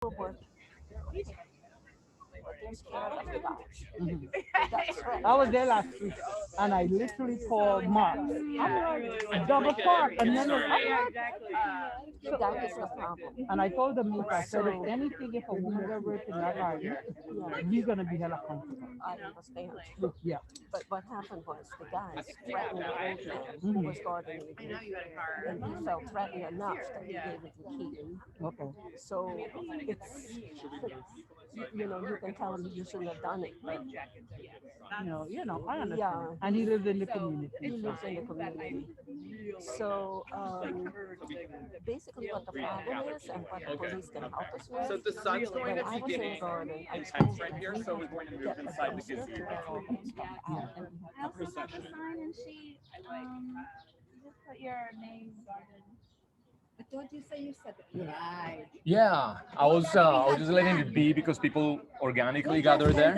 work. They're scared of the guys. Mhm. That's right. I was there last week, and I literally called Mark. I'm like, double park, and then I'm like, The guy is a problem. and I told them, I said, if anything, if a woman ever works in that garden, we're gonna be held accountable. I understand. Yeah. But what happened was the guys threatened the old man who Mhm. was guarding the gate. And he felt threatened enough that he gave it the key. Okay. So it's, you can tell him you shouldn't have done it. But I understand. yeah, And he lives in the community. he lives in the community. So basically what the problem is and what the police can help us with. So the sun's going When to I was in the garden, I intense right here, so we're going to move get a inside the dumpster to gazebo. get all that stuff out. And we I have also have a sign and sheet. Just put your name. I thought you said you said it. Right. Yeah, I was just letting it be because people organically gather there.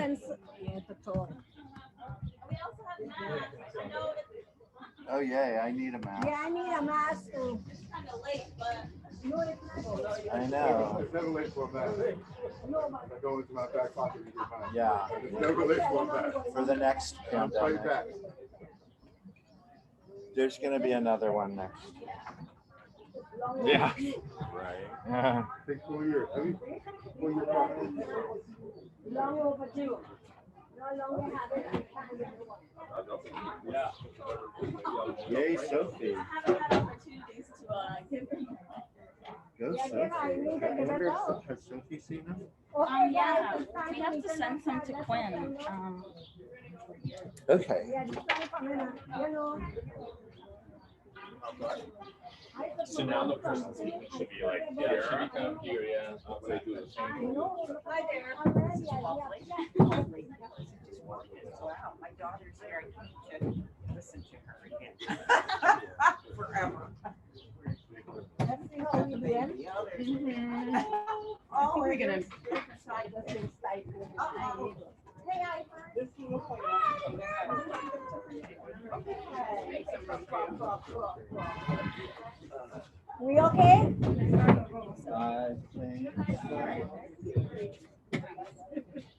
Yeah, patrol. Oh yeah, I need a mask. Yeah, I need a mask too. I know. It's never late for a mask. I go into my back pocket and get mine. Yeah. It's never late for a mask. For the next I'm straight pandemic, back. there's gonna be another one next. Yeah. Right. Take 4 years. I mean, 4 year process. Long overdue. No longer have it. Yay, Sophie. Go, Sophie. I wonder if has Sophie seen them? Yeah, we have to send some to Quinn. Okay. Yeah, this one from So now the person speaking should be like, yeah, should we come here? Yeah. I'll say do the same. Hi there. Wow, my daughter's here. I can't listen to her again. Forever. Let's see how we doing. Oh, we're gonna. Hey, we okay?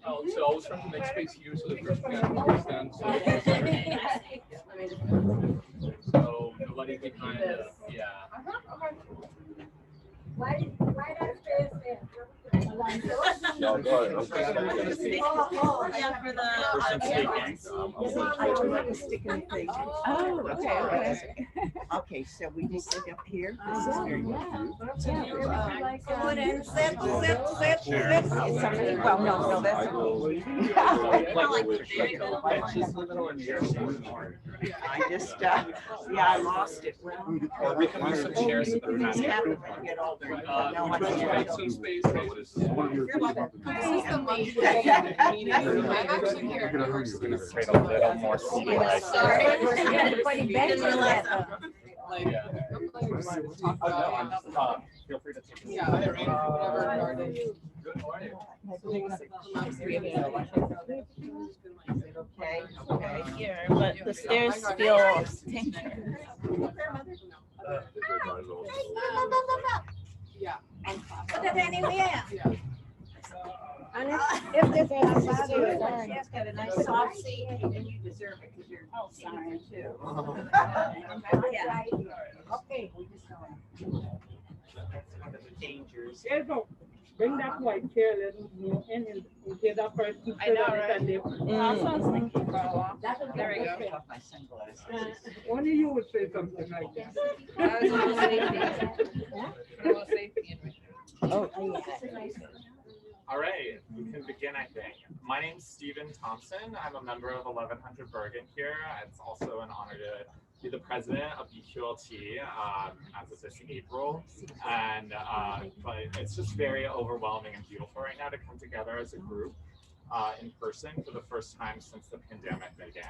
Oh, so I was trying to make space here so the person can understand. So nobody behind the, yeah. Why that space there? Yeah, go ahead. Yeah, for the. Person speaking. I do like a sticky thing. Oh, okay. Okay, so we just sit up here. This is very good. Like, Put in, sit. Well, no, that's. I just, yeah, I lost it. Or we can use some chairs at the front. Get all the. Would you like some space? You're welcome. Create a little more seating right Sorry. there. Everybody bends on that. Yeah. Feel free to take this. Good morning. Okay, here, but the stairs feel dangerous. Put it anywhere. And if this is It's got a nice soft seat and you deserve it because you're. Oh, sorry. Too. yeah. Okay. That's one of the dangers. Yeah, so bring that white chair, let them know, and in case that person. I know, right? That's what I was thinking for a while. There we go. Take off my sunglasses. Only you would say something like that. I was on safety. A little safety in me. Oh, All right, we can begin, I think. My name's Stephen Thompson. I'm a member of 1100 Bergen here. It's also an honor to be the president of BQLT as of this April. And but it's just very overwhelming and beautiful right now to come together as a group in person for the first time since the pandemic began.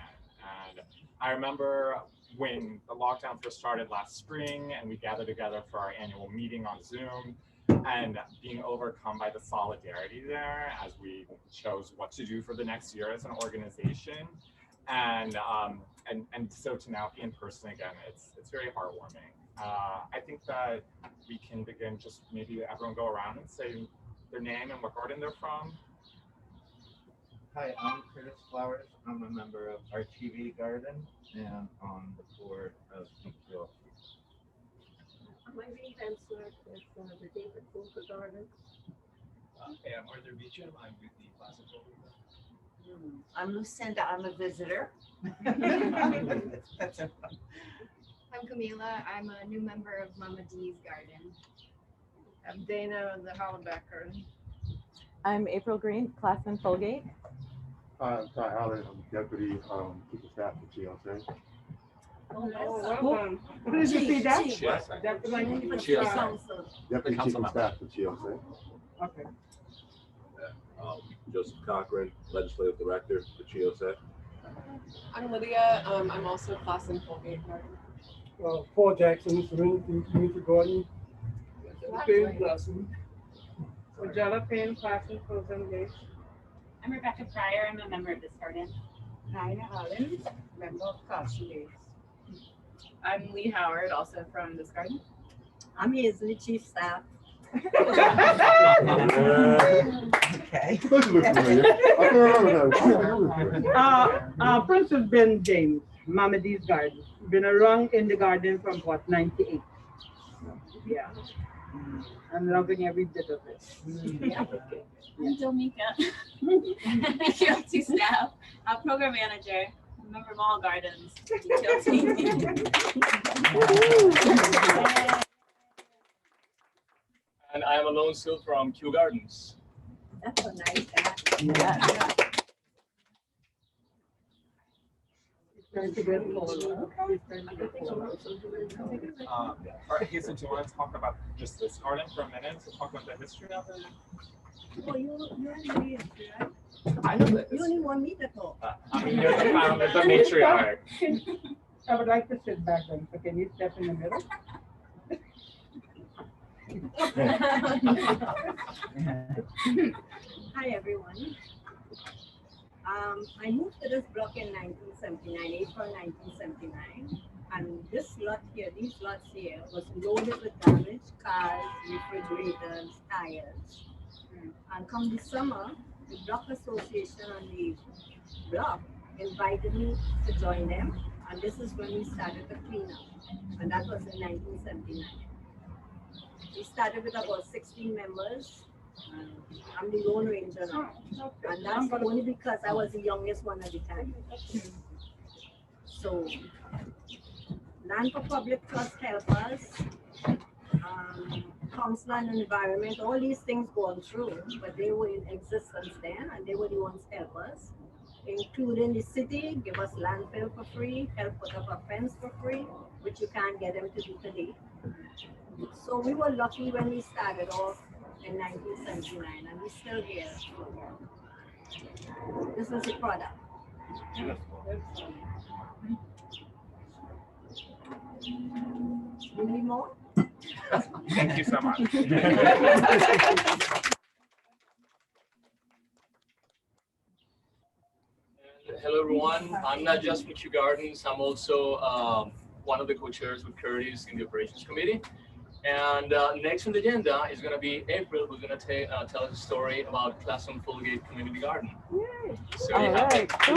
And I remember when the lockdown first started last spring and we gathered together for our annual meeting on Zoom, and being overcome by the solidarity there as we chose what to do for the next year as an organization, and so to now be in person again, it's very heartwarming. I think that we can begin just maybe everyone go around and say their name and what garden they're from. Hi, I'm Curtis Flowers. I'm a member of our TV Garden and on the board of BQLT. My name is the David Booker Garden. Hey, I'm Arthur Beecham. I'm with the Classon Fulfilment. I'm Lucinda. I'm a visitor. That's it. I'm Camila. I'm a new member of Mama D's Garden. I'm Dana of the Hollenbeck Garden. I'm April Greene, Classon Ful-gate. I'm Ty Allen. I'm Deputy Chief of Staff for Chi Ossé. Welcome. Please repeat that. Deputy Chief of Staff for Chi Ossé. Okay. Joseph Cochran, Legislative Director for Chi Ossé. I'm Lydia. I'm also Classon Ful-gate Garden. Paul Jackson, Community Garden. Ojala Payne, Classon Fulfilment. I'm Rebecca Pryor. I'm a member of this garden. Nina Allen, member of Councilmember. I'm Lee Howard, also from this garden. I'm Hazel, Chief Staff. Okay. Those look familiar. I can remember that. Princess Ben James, Mama D's Garden. Been around in the garden from what, 98? Yeah. I'm loving every bit of it. I'm Domica. BQLT staff. I'm program manager. Member of all gardens. And I am Alone Still from Kew Gardens. That's a nice guy. Yeah. All right, Hazel, do you want to talk about just this garden for a minute to talk about the history of it? Oh, you're the history, right? I know this. You only want me to talk. I mean, you're the founder, the matriarch. I would like to sit back then, so can you step in the middle? Hi, everyone. I moved to this block in 1979, April 1979. And this lot here, these lots here, was loaded with damaged cars, refrigerators, tires. And come the summer, the block association on the block invited me to join them. And this is when we started the cleanup. And that was in 1979. We started with about 16 members. I'm the Lone Ranger now. And that's only because I was the youngest one at the time. So, Land for Public Trust help us. Council and Environment, all these things gone through, but they were in existence then, and they were the ones help us, including the city, give us landfill for free, help put up a fence for free, which you can't get them to do today. So we were lucky when we started off in 1979, and we're still here. This is the product. You need more? Thank you so much. Hello, everyone. I'm not just from Kew Gardens. I'm also one of the co-chairs with Curtis in the Operations Committee. And next on the agenda is going to be April, who's going to tell us a story about Classon Ful-gate Community Garden. Yay. So All you have right, cool.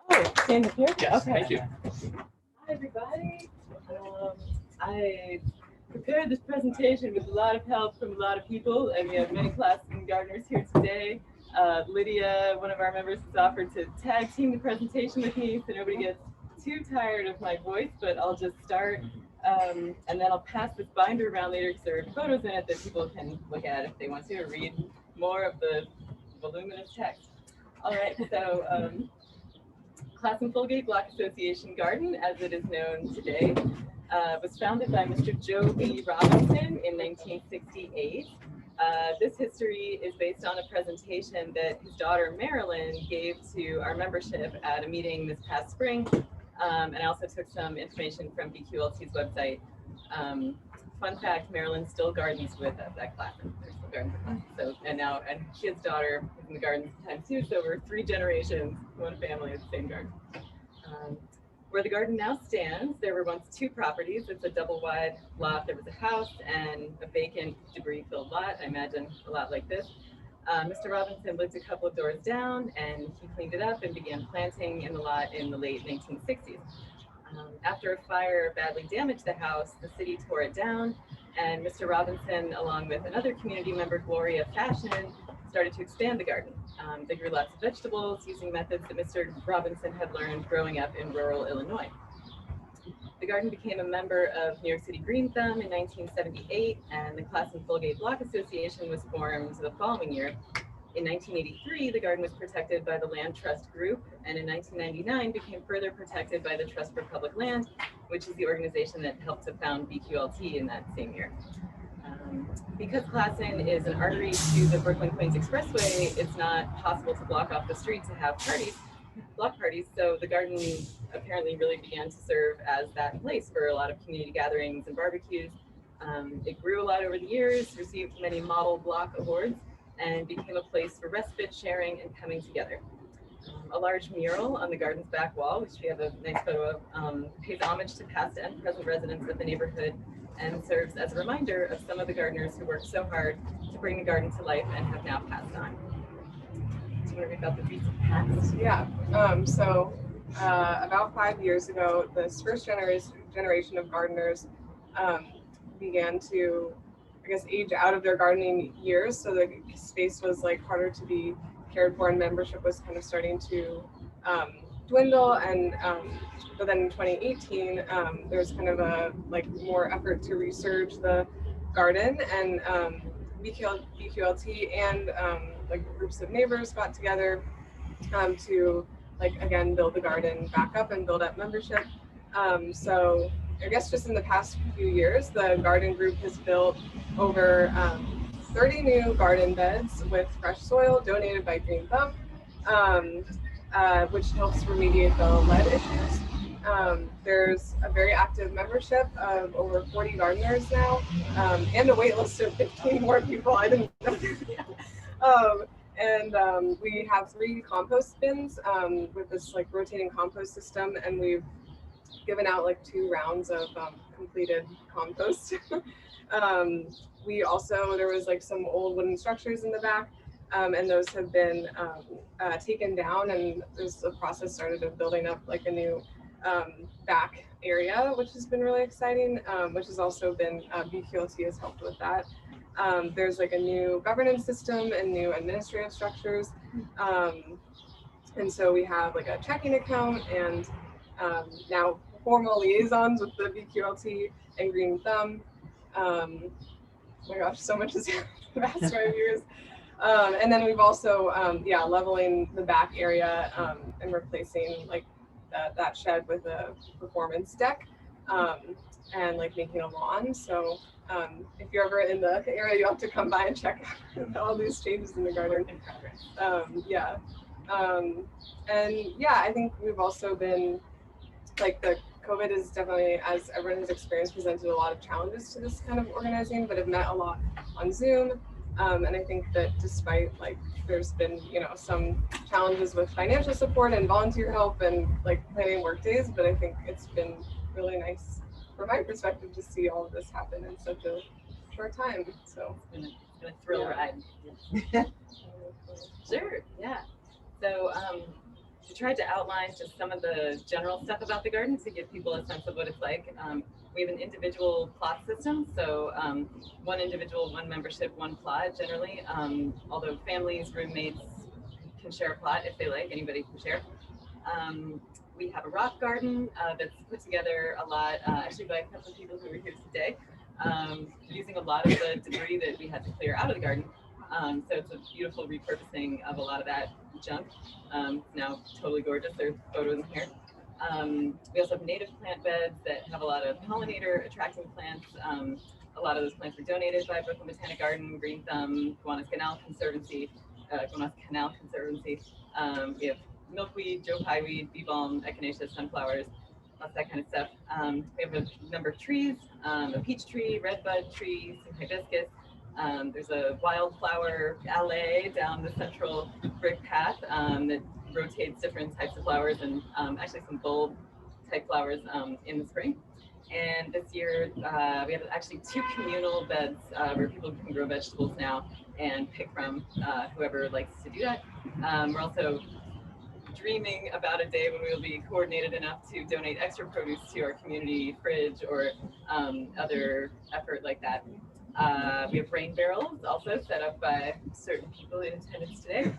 Oh, stand up here? Yes, okay. thank you. Hi, everybody. I prepared this presentation with a lot of help from a lot of people, and we have many Classon gardeners here today. Lydia, one of our members, has offered to tag team the presentation with me so nobody gets too tired of my voice, but I'll just start. And then I'll pass this binder around later because there are photos in it that people can look at if they want to read more of the voluminous text. All right, so Classon Ful-gate Block Association Garden, as it is known today, was founded by Mr. Joe B. Robinson in 1968. This history is based on a presentation that his daughter Marilyn gave to our membership at a meeting this past spring. And I also took some information from BQLT's website. Fun fact, Marilyn still gardens with us at Classon. So, and kid's daughter is in the garden time too, so we're 3 generations, one family, the same garden. Where the garden now stands, there were once 2 properties. It's a double wide lot. There was a house and a vacant debris-filled lot. I imagine a lot like this. Mr. Robinson lived a couple of doors down, and he cleaned it up and began planting in the lot in the late 1960s. After a fire badly damaged the house, the city tore it down, and Mr. Robinson, along with another community member, Gloria Fashion, started to expand the garden. They grew lots of vegetables using methods that Mr. Robinson had learned growing up in rural Illinois. The garden became a member of New York City Green Thumb in 1978, and the Classon Ful-gate Block Association was formed the following year. In 1983, the garden was protected by the Land Trust Group, and in 1999 became further protected by the Trust for Public Land, which is the organization that helped to found BQLT in that same year. Because Classon is an artery to the Brooklyn-Queens Expressway, it's not possible to block off the street to have block parties, so the garden apparently really began to serve as that place for a lot of community gatherings and barbecues. It grew a lot over the years, received many model block awards, and became a place for respite, sharing, and coming together. A large mural on the garden's back wall, which we have a nice photo of, pays homage to past and present residents of the neighborhood and serves as a reminder of some of the gardeners who worked so hard to bring the garden to life and have now passed on. Do you want to read about the recent past? Yeah, about 5 years ago, this first generation of gardeners began to, I guess, age out of their gardening years, so the space was like harder to be cared for, and membership was kind of starting to dwindle. And but then in 2018, there's kind of a more effort to resurge the garden, and BQLT and groups of neighbors got together to again build the garden back up and build up membership. So I guess just in the past few years, the garden group has built over 30 new garden beds with fresh soil donated by Green Thumb, which helps remediate the lead issues. There's a very active membership of over 40 gardeners now, and a wait list of 15 more people. I didn't know that. And we have 3 compost bins with this rotating compost system, and we've given out 2 rounds of completed compost. We also, there was some old wooden structures in the back, and those have been taken down, and there's a process started of building up a new back area, which has been really exciting, which has also been, BQLT has helped with that. There's a new governance system and new administrative structures. And so we have a checking account and now formal liaisons with the BQLT and Green Thumb. Oh my gosh, so much has happened in the past 5 years. And then we've also, leveling the back area and replacing that shed with a performance deck and making a lawn. So if you're ever in the area, you have to come by and check out all these changes in the garden. I think we've also been the COVID is definitely, as everyone has experienced, presented a lot of challenges to this kind of organizing, but have met a lot on Zoom. And I think that despite there's been some challenges with financial support and volunteer help and planning work days, but I think it's been really nice from my perspective to see all of this happen in such a short time. So it's been a thrill ride. Sure, yeah. So we tried to outline just some of the general stuff about the garden to give people a sense of what it's like. We have an individual plot system, so one individual, one membership, one plot generally, although families, roommates can share a plot if they like, anybody can share. We have a rock garden that's put together a lot, actually by a couple of people who were here today, using a lot of the debris that we had to clear out of the garden. So it's a beautiful repurposing of a lot of that junk. Now totally gorgeous, there's photos in here. We also have native plant beds that have a lot of pollinator attracting plants. A lot of those plants were donated by Brooklyn Botanic Garden, Green Thumb, Gowanus Canal Conservancy. We have milkweed, Joe Pye weed, bee balm, echinacea, sunflowers, lots of that kind of stuff. We have a number of trees, a peach tree, redbud tree, some hibiscus. There's a wildflower alley down the central brick path that rotates different types of flowers, and actually some bulb type flowers in the spring. And this year we have actually 2 communal beds where people can grow vegetables now and pick from whoever likes to do that. We're also dreaming about a day when we will be coordinated enough to donate extra produce to our community fridge or other effort like that. We have rain barrels also set up by certain people in attendance today,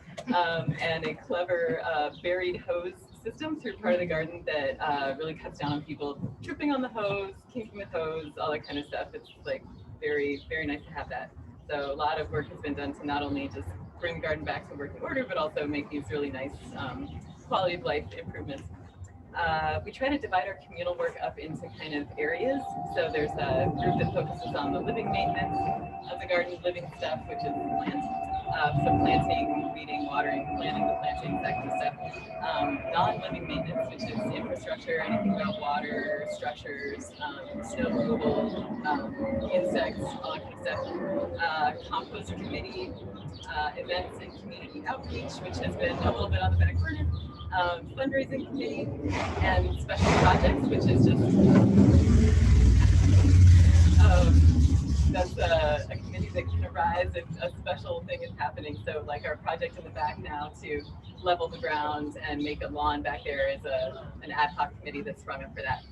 and a clever buried hose system through part of the garden that really cuts down on people tripping on the hose, kinking the hose, all that kind of stuff. It's like very, very nice to have that. So a lot of work has been done to not only just bring the garden back to working order, but also make these really nice quality of life improvements. We try to divide our communal work up into kind of areas. So there's a group that focuses on the living maintenance of the garden, living stuff, which is plants. So planting, weeding, watering, planting the plantings, that kind of stuff. Non-living maintenance, which is infrastructure, anything about water, structures, snow removal, insects, all that kind of stuff. Compost committee, events and community outreach, which has been a little bit on the back burner. Fundraising committee, and special projects, which is just that's a committee that can arise if a special thing is happening. So like our project in the back now to level the ground and make a lawn back there is an ad hoc committee that's sprung up for that.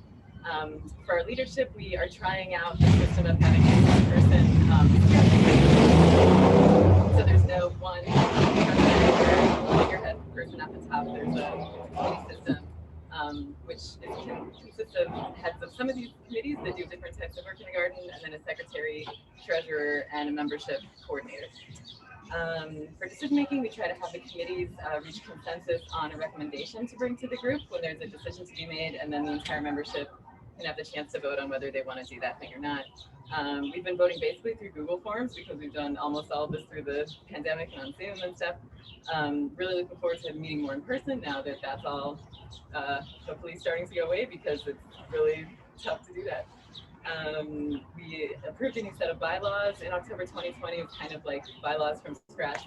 For our leadership, we are trying out the system of having a person. So there's no one figurehead person at the top. There's a committee system, which consists of heads of some of these committees that do different types of work in the garden, and then a secretary, treasurer, and a membership coordinator. For decision making, we try to have the committees reach consensus on a recommendation to bring to the group when there's a decision to be made, and then the entire membership can have the chance to vote on whether they want to do that thing or not. We've been voting basically through Google Forms because we've done almost all of this through the pandemic and on Zoom and stuff. Really looking forward to meeting more in person now that that's all hopefully starting to go away because it's really tough to do that. We approved a new set of bylaws in October 2020. It's kind of like bylaws from scratch,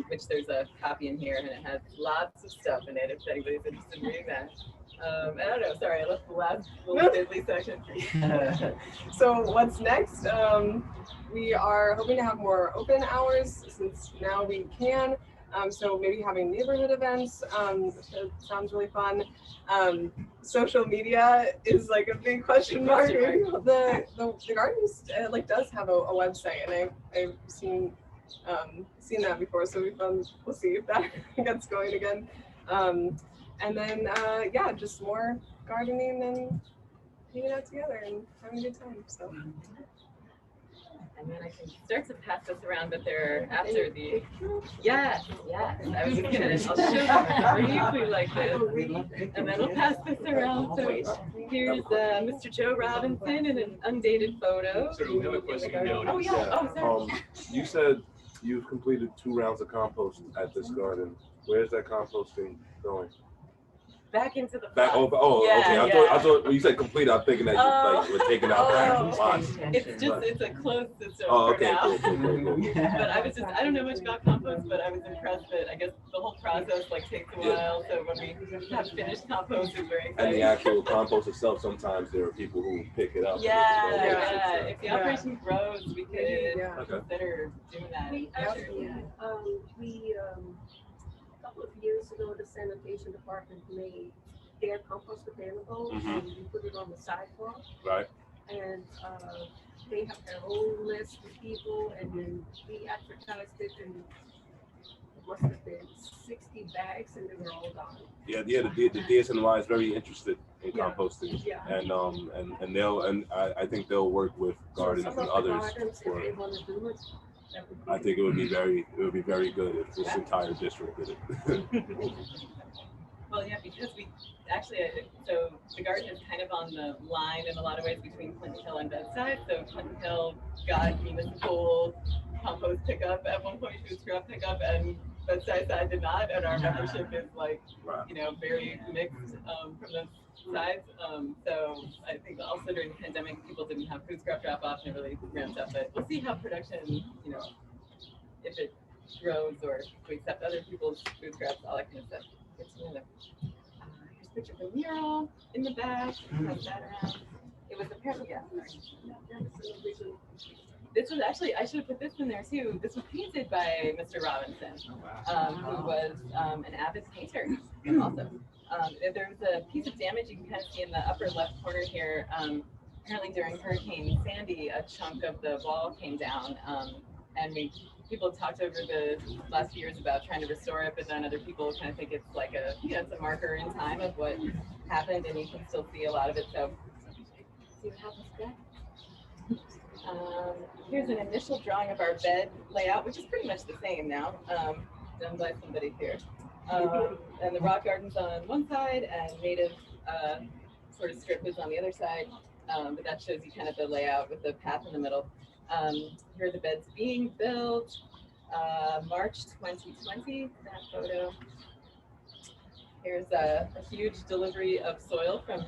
which there's a copy in here and it has lots of stuff in it if anybody's interested in reading that. I don't know, sorry, I left the last little diddly section for you. So what's next? We are hoping to have more open hours since now we can. So maybe having neighborhood events, that sounds really fun. Social media is like a big question mark. The garden like does have a website, and I've seen that before, so we'll see if that gets going again. And then yeah, just more gardening and hanging out together and having a good time. So. And then I can start to pass this around, but they're after the, yes, I was just gonna, I'll show you briefly like this, and then we'll pass this around. So here's Mr. Joe Robinson in an undated photo. So we have a question. Oh yeah, oh sorry. You said you've completed 2 rounds of compost at this garden. Where's that composting going? Back into the back over. Oh, yeah, okay. I thought when you said complete, I'm thinking that you were taking out the pots. It's a closed system for now. Cool. But I don't know much about compost, but I was impressed that I guess the whole process like takes a while. So when we have finished compost, it's very exciting. And the actual compost itself, sometimes there are people who pick it up. Yeah. If the operation grows, we could consider doing that. We actually, a couple of years ago, the sanitation department made their compost available, and we put it on the sidewalk. Right. And they have their own list of people, and then we advertised it, and it must have been 60 bags, and they were all gone. Yeah. The DSNY is very interested in composting, and I think they'll work with gardens and others. If they want to do it. I think it would be very good if this entire district did it. Well, yeah, because we actually, so the garden is kind of on the line in a lot of ways between Clinton Hill and Bedside. So Clinton Hill got municipal compost pickup at one point, food scrap pickup, and Bedside side did not. And our membership is like, very mixed from those sides. So I think also during the pandemic, people didn't have food scrap drop off and it really ramped up. But we'll see how production, if it grows or if we accept other people's food scraps, all that kind of stuff. Here's picture of a mural in the back. Pass that around. It was apparently, yeah, sorry. This was actually, I should have put this in there too. This was painted by Mr. Robinson, who was an avid painter also. There was a piece of damage you can kind of see in the upper left corner here. Apparently during Hurricane Sandy, a chunk of the wall came down, and people talked over the last few years about trying to restore it, but then other people kind of think it's like it's a marker in time of what happened, and you can still see a lot of it. So see what happens to that. Here's an initial drawing of our bed layout, which is pretty much the same now, done by somebody here. And the rock garden's on one side, and native sort of strip is on the other side. But that shows you kind of the layout with the path in the middle. Here are the beds being built. March 2020, that photo. Here's a huge delivery of soil from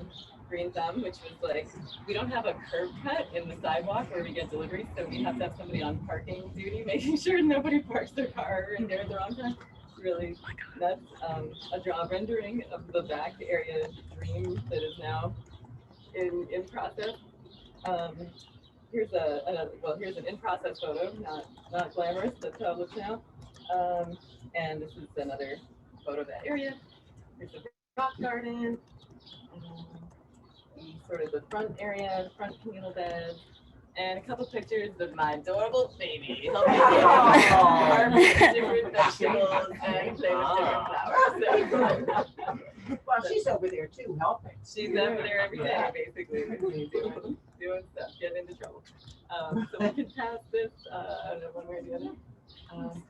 Green Thumb, which was like, we don't have a curb cut in the sidewalk where we get deliveries, so we have to have somebody on parking duty, making sure nobody parks their car in there at the wrong time. Really nuts. A rendering of the back area dream that is now in process. Here's here's an in-process photo, not glamorous, that's how it looks now. And this is another photo of that area. Here's the rock garden. Sort of the front area, the front communal bed, and a couple pictures of my adorable baby helping harvest different vegetables and play with different flowers. Well, she's over there too, helping. She's over there every day, basically, with me doing stuff, getting into trouble. So we can pass this, I don't know, one way or the other.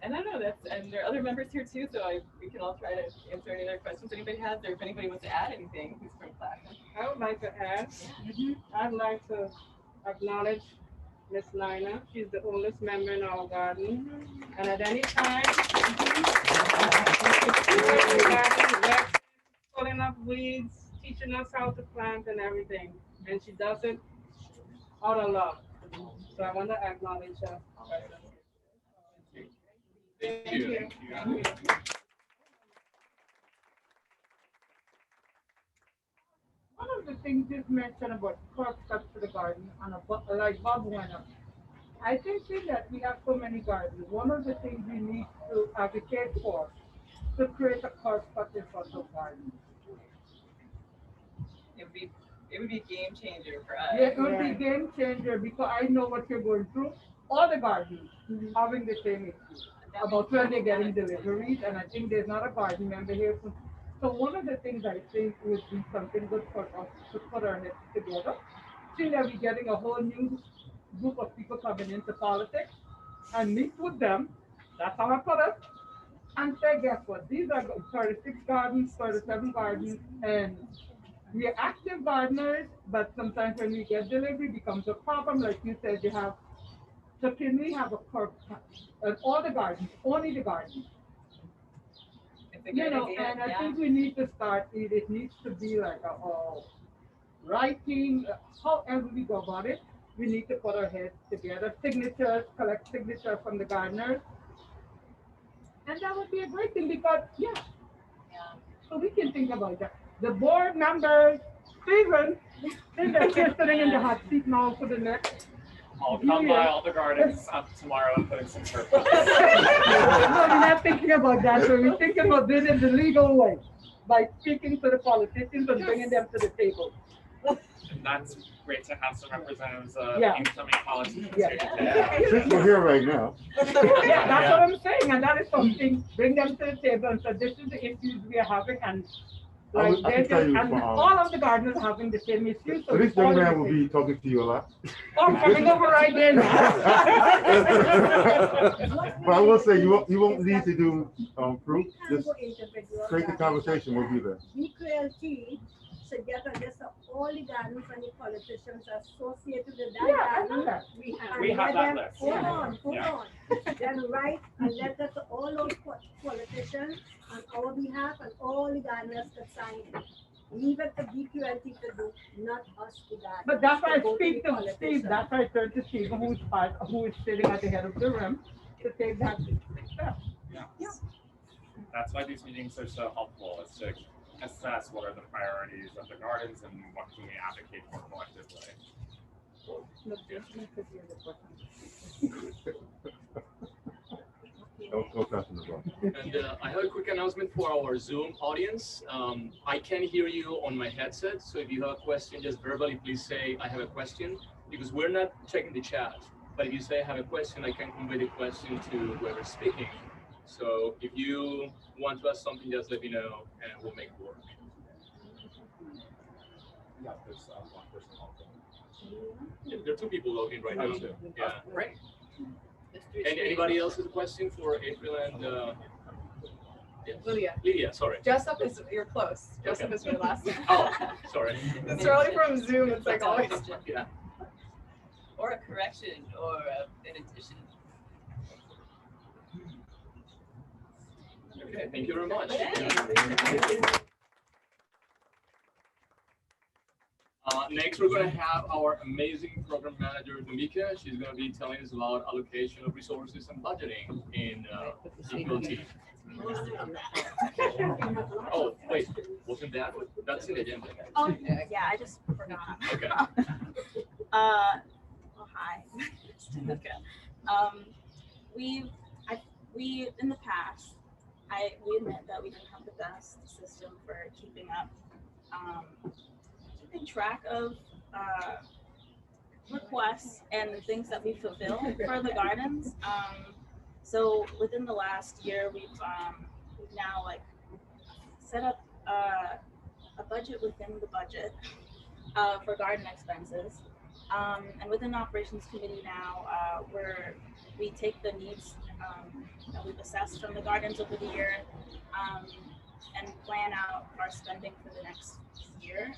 And I don't know, and there are other members here too, so we can all try to answer any other questions anybody has, or if anybody wants to add anything who's from Classon. I would like to add, I'd like to acknowledge Miss Lina. She's the oldest member in our garden. And at any time, pulling up weeds, teaching us how to plant and everything. And she does it out of love. So I want to acknowledge her. Thank you. One of the things you mentioned about curb cuts to the garden, and like Bob went up, I think that we have so many gardens. One of the things we need to advocate for to create a curb cut in front of gardens. It would be a game changer for us. Yeah, it would be a game changer because I know what you're going through. All the gardens having the same issue about when they're getting deliveries, and I think there's not a garden member here. So one of the things I think would be something good for us to put our heads together. See that we're getting a whole new group of people coming into politics and meet with them. That's how I put it. And say, guess what? These are 36 gardens, 37 gardens, and we are active gardeners, but sometimes when we get delivery, it becomes a problem. Like you said, you have, so can we have a curb cut? And all the gardens, only the gardens. You know, and I think we need to start it. It needs to be like a writing, however we go about it. We need to put our heads together, signatures, collect signatures from the gardeners. And that would be a great thing because, so we can think about that. The board members, Stephen, they're sitting in the hot seat now for the next. I'll come by all the gardens up tomorrow and put in some turf. No, we're not thinking about that. So we're thinking about doing it the legal way by speaking to the politicians and bringing them to the table. And that's great to have some representatives of incoming politicians here today. Since we're here right now. That's what I'm saying. And that is something, bring them to the table and say, this is the issues we are having. And like, all of the gardeners are having the same issues. So this young man will be talking to you a lot. I'm coming over right there now. But I will say, you won't need to do proof. Just straight the conversation will be there. BQLT suggest that all the gardens and the politicians associated with that garden. We have that list. Hold on. Then write a letter to all those politicians on our behalf, and all the gardeners to sign it. Leave it to BQLT to do, not us the gardeners. But that's why I speak to Steve. That's why I turn to Steve, who is sitting at the head of the room, to take that step. That's why these meetings are so helpful, is to assess what are the priorities of the gardens and what can we advocate for collectively. No question at all. And I have a quick announcement for our Zoom audience. I can hear you on my headset, so if you have a question, just verbally please say, I have a question, because we're not checking the chat. But if you say I have a question, I can convey the question to whoever's speaking. So if you want to ask something, just let me know and we'll make it work. Yeah, there's one person logging. Yeah, there are 2 people logging right now. Two. Yeah, great. And anybody else has a question for April and yes. Lydia, sorry. Jessup is, you're close. Jessup is your last name. Oh, sorry. It's early from Zoom, it's like always. Yeah. Or a correction, or an addition. Okay, thank you very much. Next, we're going to have our amazing program manager, Domica. She's going to be telling us about allocation of resources and budgeting in BQLT. Oh, wait, wasn't that? That's in the agenda. Oh, yeah, I just forgot. Okay. Well, hi. Okay. We in the past, we admit that we didn't have the best system for keeping track of requests and the things that we fulfill for the gardens. So within the last year, we've now set up a budget within the budget for garden expenses. And within the operations committee now, we take the needs that we've assessed from the gardens over the year and plan out our spending for the next year.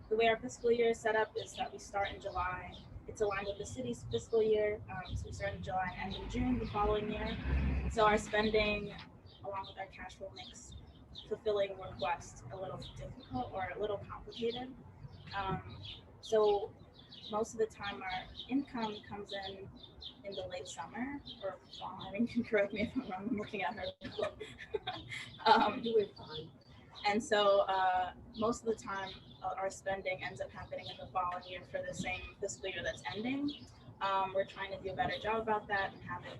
The way our fiscal year is set up is that we start in July. It's aligned with the city's fiscal year, so we start in July and end in June the following year. So our spending, along with our cash flow, makes fulfilling requests a little difficult or a little complicated. So most of the time our income comes in the late summer or fall. Irene can correct me if I'm wrong. I'm looking at her. And so most of the time our spending ends up happening in the following year for the same fiscal year that's ending. We're trying to do a better job about that and have it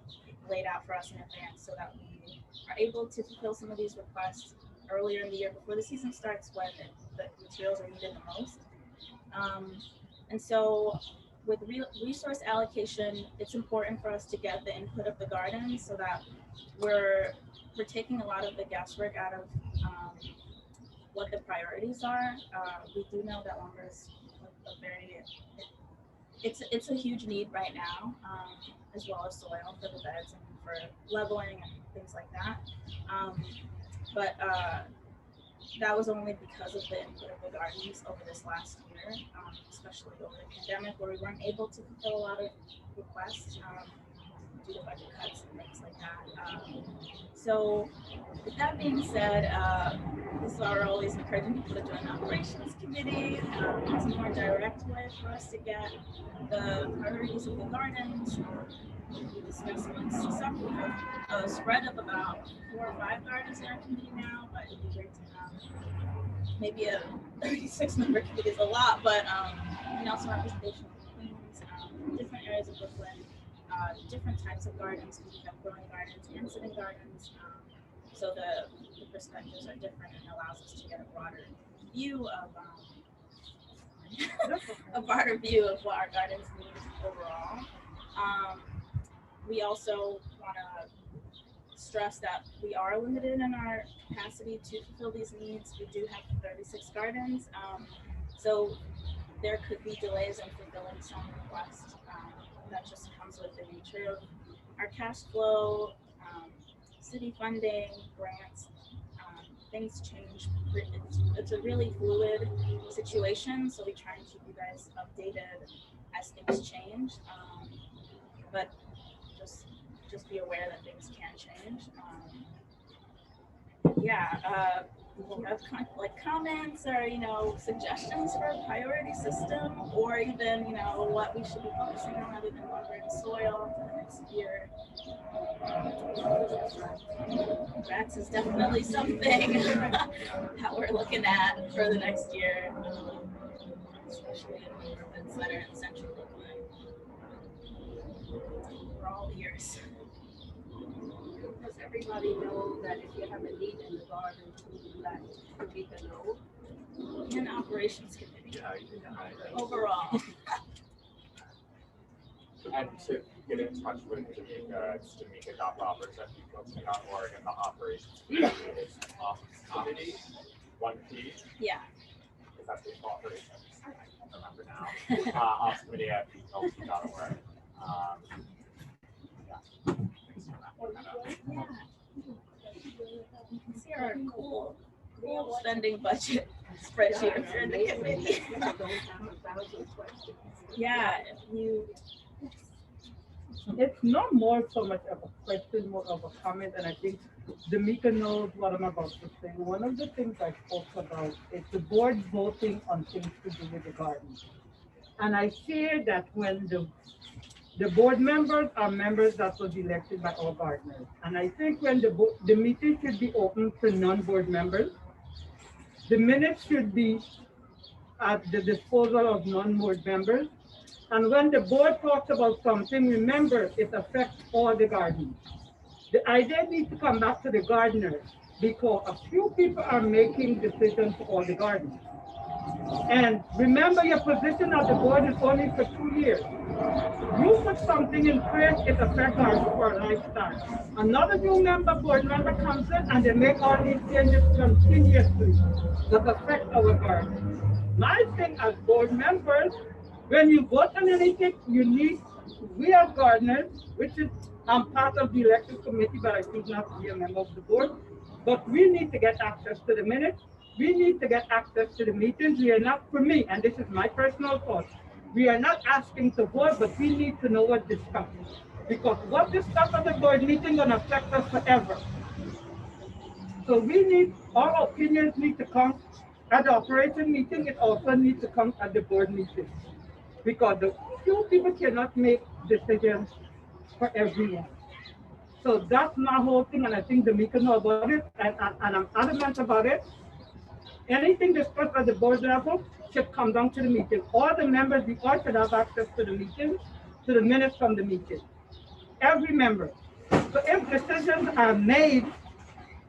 laid out for us in advance so that we are able to fulfill some of these requests earlier in the year before the season starts, when the materials are needed the most. And so with resource allocation, it's important for us to get the input of the gardens so that we're taking a lot of the guesswork out of what the priorities are. We do know that lumber is it's a huge need right now, as well as soil for the beds and for leveling and things like that. But that was only because of the input of the gardens over this last year, especially over the pandemic, where we weren't able to fulfill a lot of requests due to budget cuts and things like that. So with that being said, this is why we're always encouraging people to join the operations committee. It's a more direct way for us to get the priorities of the gardens. We discuss amongst some. We have a spread of about 4 or 5 gardens in our committee now, but it'd be great to have maybe a 36-member committee is a lot, but we can also representation of Queens, different areas of Brooklyn, different types of gardens. We have growing gardens and sitting gardens, so the perspectives are different and allows us to get a broader view of what our gardens need overall. We also want to stress that we are limited in our capacity to fulfill these needs. We do have 36 gardens, so there could be delays in fulfilling some requests. That just comes with the nature of our cash flow, city funding, grants. Things change. It's a really fluid situation, so we try and keep you guys updated as things change. But just be aware that things can change. If you have comments or suggestions for a priority system, or even what we should be focusing on other than lumber and soil for the next year, there's a Rats is definitely something that we're looking at for the next year, especially in the urban center and central Brooklyn. For all ears. Does everybody know that if you have a need in the garden, to let Domica know? And operations committee. Yeah, Overall. and to get in touch with Domica, it's domica.roberts@bqlt.org, and the operations committee is committee, 1P. Yeah. Is that the operations? I don't remember now. Ops committee at bqlt.org. Yeah. Thanks for that. Yeah. You can see our cool spending budget spreadsheet if you're in the committee. Yeah, if you. It's not more so much of a question, more of a comment, and I think Domica knows what I'm about to say. One of the things I spoke about is the board voting on things to do with the garden. And I fear that when the board members are members that was elected by our gardeners. And I think when the meeting should be open to non-board members, the minutes should be at the disposal of non-board members. And when the board talks about something, remember, it affects all the gardens. The idea needs to come back to the gardeners because a few people are making decisions for all the gardens. And remember, your position at the board is only for 2 years. You put something in place, it affects our for a lifetime. Another new board member comes in and they make all these changes continuously that affect our garden. My thing as board members, when you vote on anything, we as gardeners, which is, I'm part of the elected committee, but I choose not to be a member of the board, but we need to get access to the minutes. We need to get access to the meetings. We are not, for me, and this is my personal thought, we are not asking to vote, but we need to know what discussed. Because what discussed at the board meeting gonna affect us forever. So our opinions need to come at the operation meeting, it also needs to come at the board meeting. Because the few people cannot make decisions for everyone. So that's my whole thing, and I think Domica knows about it, and I'm adamant about it. Anything discussed at the board level should come down to the meeting. All the members, we all should have access to the meeting, to the minutes from the meeting. Every member. So if decisions are made,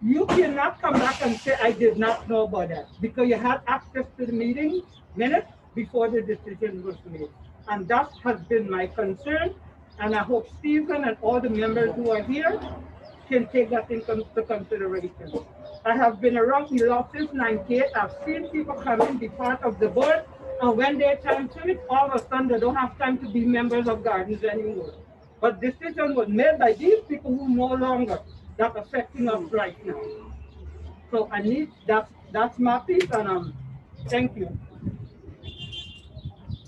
you cannot come back and say, I did not know about that, because you had access to the meeting minutes before the decision was made. And that has been my concern, and I hope Stephen and all the members who are here can take that into consideration. I have been around the law since 98. I've seen people come in, be part of the board, and when their time to it, all of a sudden they don't have time to be members of gardens anymore. But decision was made by these people who no longer that affecting us right now. So I need that's my piece, and thank you.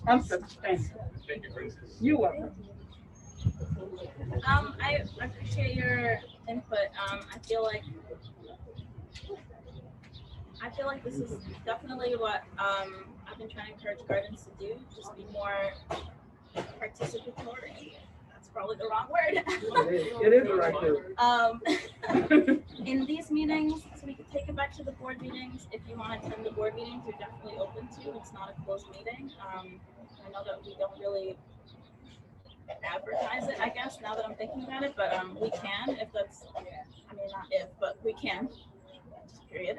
Thank you. Thank you, Francis. You're welcome. I appreciate your input. I feel like this is definitely what I've been trying to encourage gardens to do, just be more participatory. That's probably the wrong word. It is the right word. In these meetings, so we could take it back to the board meetings. If you want to attend the board meetings, you're definitely open to. It's not a closed meeting. I know that we don't really advertise it, I guess, now that I'm thinking about it, but we can, if that's, I mean, not if, but we can, period.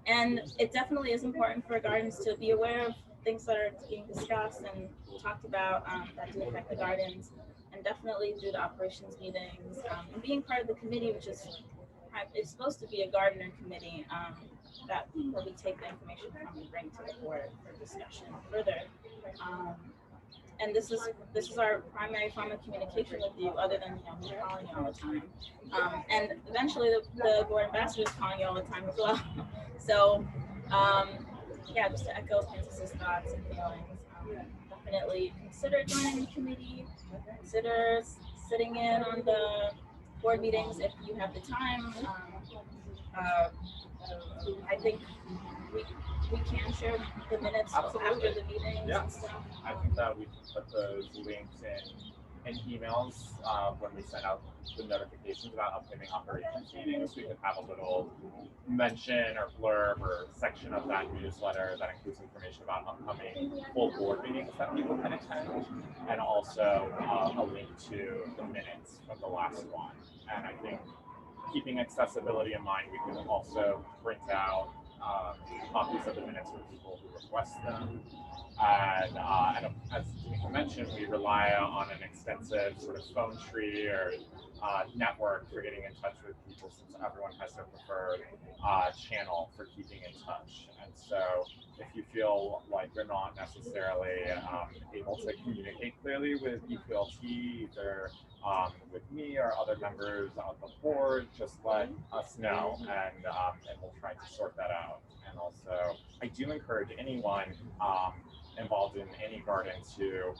And it definitely is important for gardens to be aware of things that are being discussed and talked about that do affect the gardens, and definitely through the operations meetings, and being part of the committee, which is, it's supposed to be a gardener committee, that where we take the information from and bring to the board for discussion further. And this is our primary form of communication with you, other than me calling you all the time. And eventually the board ambassador is calling you all the time as well. So yeah, just to echo Francis's thoughts and feelings, definitely consider joining the committee, consider sitting in on the board meetings if you have the time. I think we can share the minutes after the meetings and stuff. I think that we can put those links in in emails when we send out the notifications about upcoming operations meetings. We could have a little mention or blurb or section of that newsletter that includes information about upcoming full board meetings that people can attend, and also a link to the minutes from the last one. And I think keeping accessibility in mind, we can also print out copies of the minutes for people who request them. And as Domica mentioned, we rely on an extensive sort of phone tree or network for getting in touch with people, since everyone has their preferred channel for keeping in touch. And so if you feel like you're not necessarily able to communicate clearly with BQLT, either with me or other members of the board, just let us know, and we'll try to sort that out. And also, I do encourage anyone involved in any garden to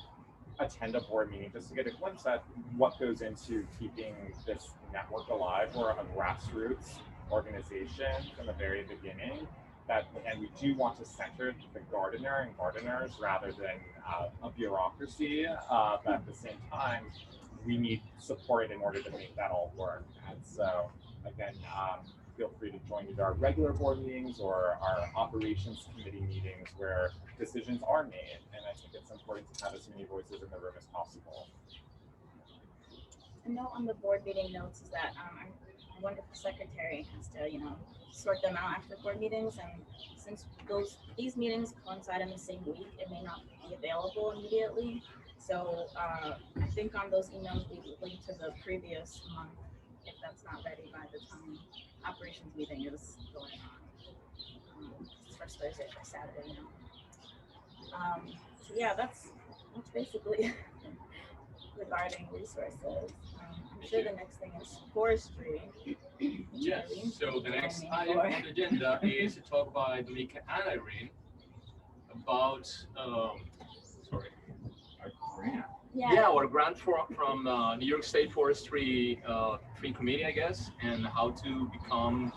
attend a board meeting just to get a glimpse at what goes into keeping this network alive. We're a grassroots organization from the very beginning, and we do want to center the gardener and gardeners rather than a bureaucracy, but at the same time, we need support in order to make that all work. And so, again, feel free to join either our regular board meetings or our operations committee meetings where decisions are made. And I think it's important to have as many voices in the room as possible. A note on the board meeting notes is that our wonderful secretary has to, sort them out after board meetings. And since these meetings coincide in the same week, it may not be available immediately. So I think on those emails we link to the previous month if that's not ready by the time operations meeting is going on. First Thursday, first Saturday now. So yeah, that's basically regarding resources. I'm sure the next thing is forestry. Yes, so the next item on the agenda is to talk by Domica and Irene about, sorry. Yeah, our grant from New York State Forestry Tree Committee, I guess, and how to become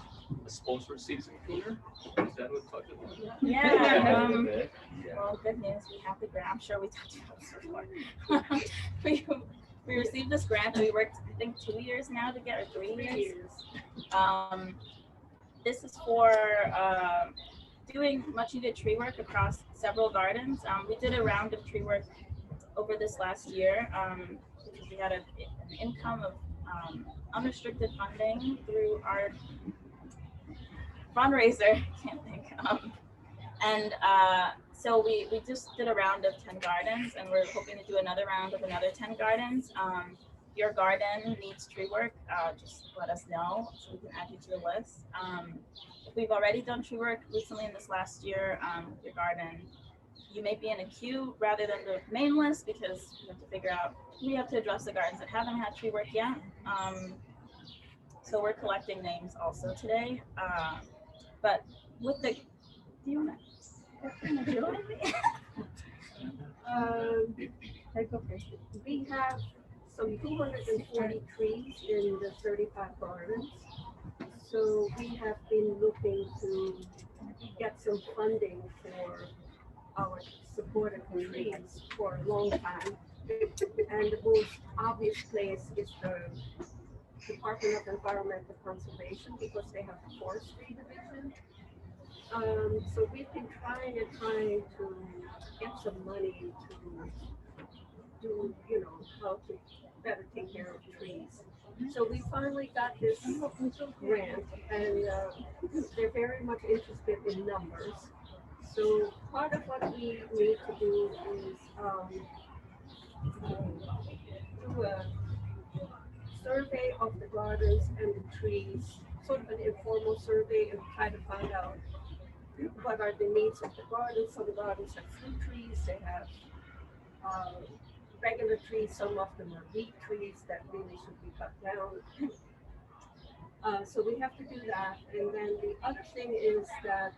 a sponsored citizen Pruner. Is that what we're talking about? Yeah. Well, good news, we have the grant. I'm sure we talked about this before. we received this grant. We worked, I think, 2 years now to get, or 3 years. This is for doing much needed tree work across several gardens. We did a round of tree work over this last year because we had an income of unrestricted funding through our fundraiser, can't think. So we just did a round of 10 gardens, and we're hoping to do another round of another 10 gardens. If your garden needs tree work, just let us know so we can add you to the list. If we've already done tree work recently in this last year with your garden, you may be in a queue rather than the main list because we have to figure out, we have to address the gardens that haven't had tree work yet. So we're collecting names also today. But with the, do you want to do anything? We have some 240 trees in the 35 gardens. So we have been looking to get some funding for our supported trees for a long time. And the most obvious place is the Department of Environmental Conservation because they have the Forestry division. So we've been trying to get some money to do, how to better take care of trees. So we finally got this grant, and they're very much interested in numbers. So part of what we need to do is do a survey of the gardens and the trees, sort of an informal survey, and try to find out what are the needs of the gardens. Some gardens have fruit trees, they have regular trees, some of them are weed trees that really should be cut down. So we have to do that. And then the other thing is that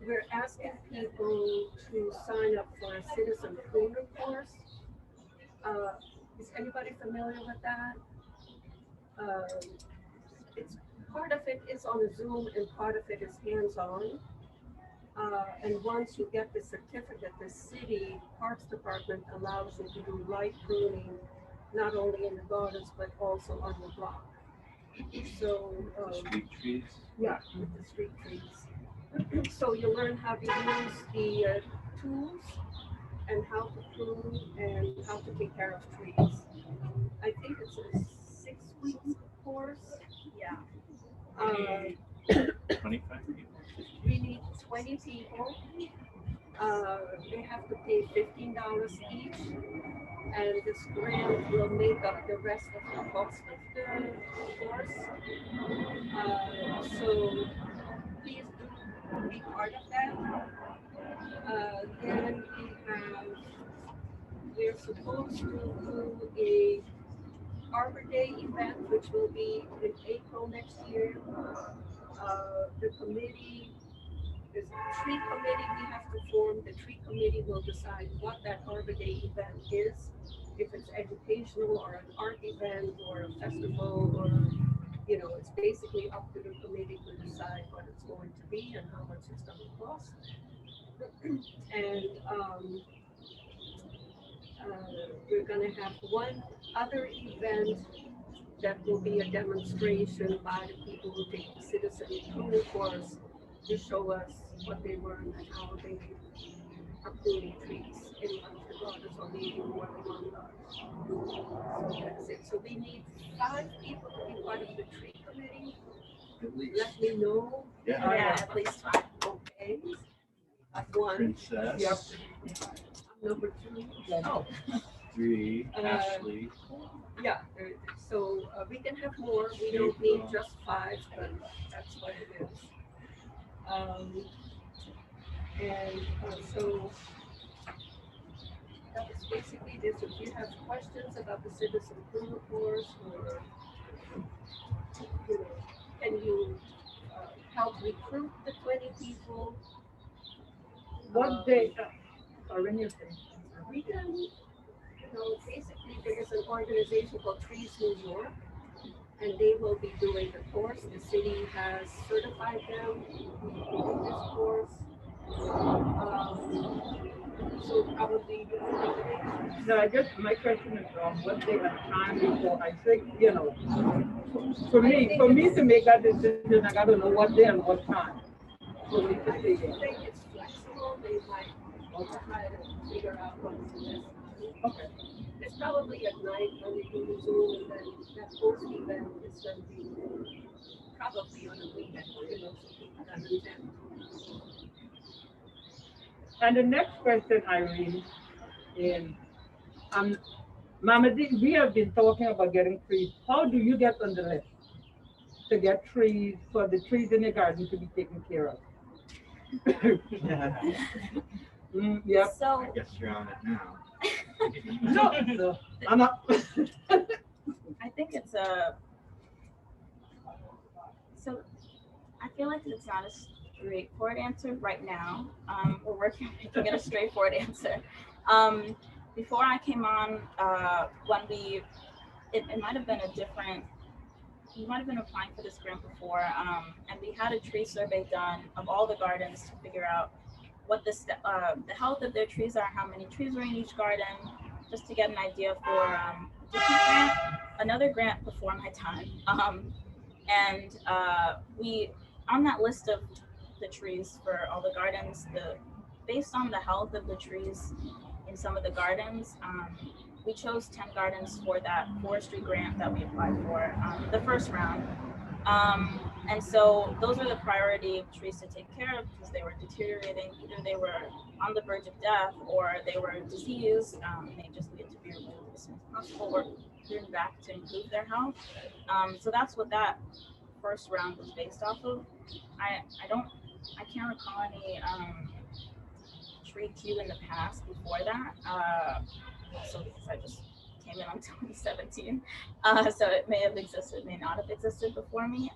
we're asking people to sign up for a citizen pruner course. Is anybody familiar with that? It's part of it is on a Zoom and part of it is hands-on. And once you get the certificate, the city parks department allows you to do light pruning, not only in the gardens, but also on the block. So, Street trees. yeah, with the street trees. So you learn how to use the tools and how to prune and how to take care of trees. I think it's a 6-week course. Yeah. 25 people. We need 20 people. They have to pay $15 each, and this grant will make up the rest of the cost of the course. So please do be part of that. Then we're supposed to do a Arbor Day event, which will be in April next year. The committee, there's a tree committee we have to form. The tree committee will decide what that Arbor Day event is, if it's educational or an art event or a festival, or, it's basically up to the committee to decide what it's going to be and how much it's going to cost. And we're going to have one other event that will be a demonstration by the people who take the citizen pruning course to show us what they learned and how they are pruning trees in one of the gardens or maybe more than one garden. So that's it. So we need 5 people to be part of the tree committee. At least. Let me know. Yeah, at least 5. Okay. One. Princess. Yep. Number 2. Oh. 3. Ashley. Yeah, so we can have more. We don't need just 5, but that's what it is. So that was basically this. If you have questions about the citizen pruner course, or can you help recruit the 20 people? What day? We can, basically there's an organization called Trees New York, and they will be doing the course. The city has certified them to do this course. So probably. No, I guess my question is what day and time before. I think, for me to make that decision, I gotta know what day and what time. So we can I think it's flexible. They might try to figure out what's the best time. Okay. It's probably at night when we do the Zoom, and then that post event is going to be probably on a weekend, so people can attend. And the next question, Irene, is, Mama D, we have been talking about getting trees. How do you get on the list to get trees, for the trees in the garden to be taken care of? Yep. So I guess you're on it now. No, I'm not. I think it's so I feel like it's not a straightforward answer right now. We're working on making it a straightforward answer. Before I came on, when it might have been a different, you might have been applying for this grant before, and we had a tree survey done of all the gardens to figure out what the health of their trees are, how many trees were in each garden, just to get an idea for a different grant, another grant before my time. And we, on that list of the trees for all the gardens, based on the health of the trees in some of the gardens, we chose 10 gardens for that forestry grant that we applied for the first round. And so those were the priority trees to take care of because they were deteriorating. Either they were on the verge of death or they were diseased. They just needed to be removed as soon as possible or pruned back to improve their health. So that's what that first round was based off of. I can't recall any tree queue in the past before that. So because I just came in on 2017, so it may have existed, may not have existed before me.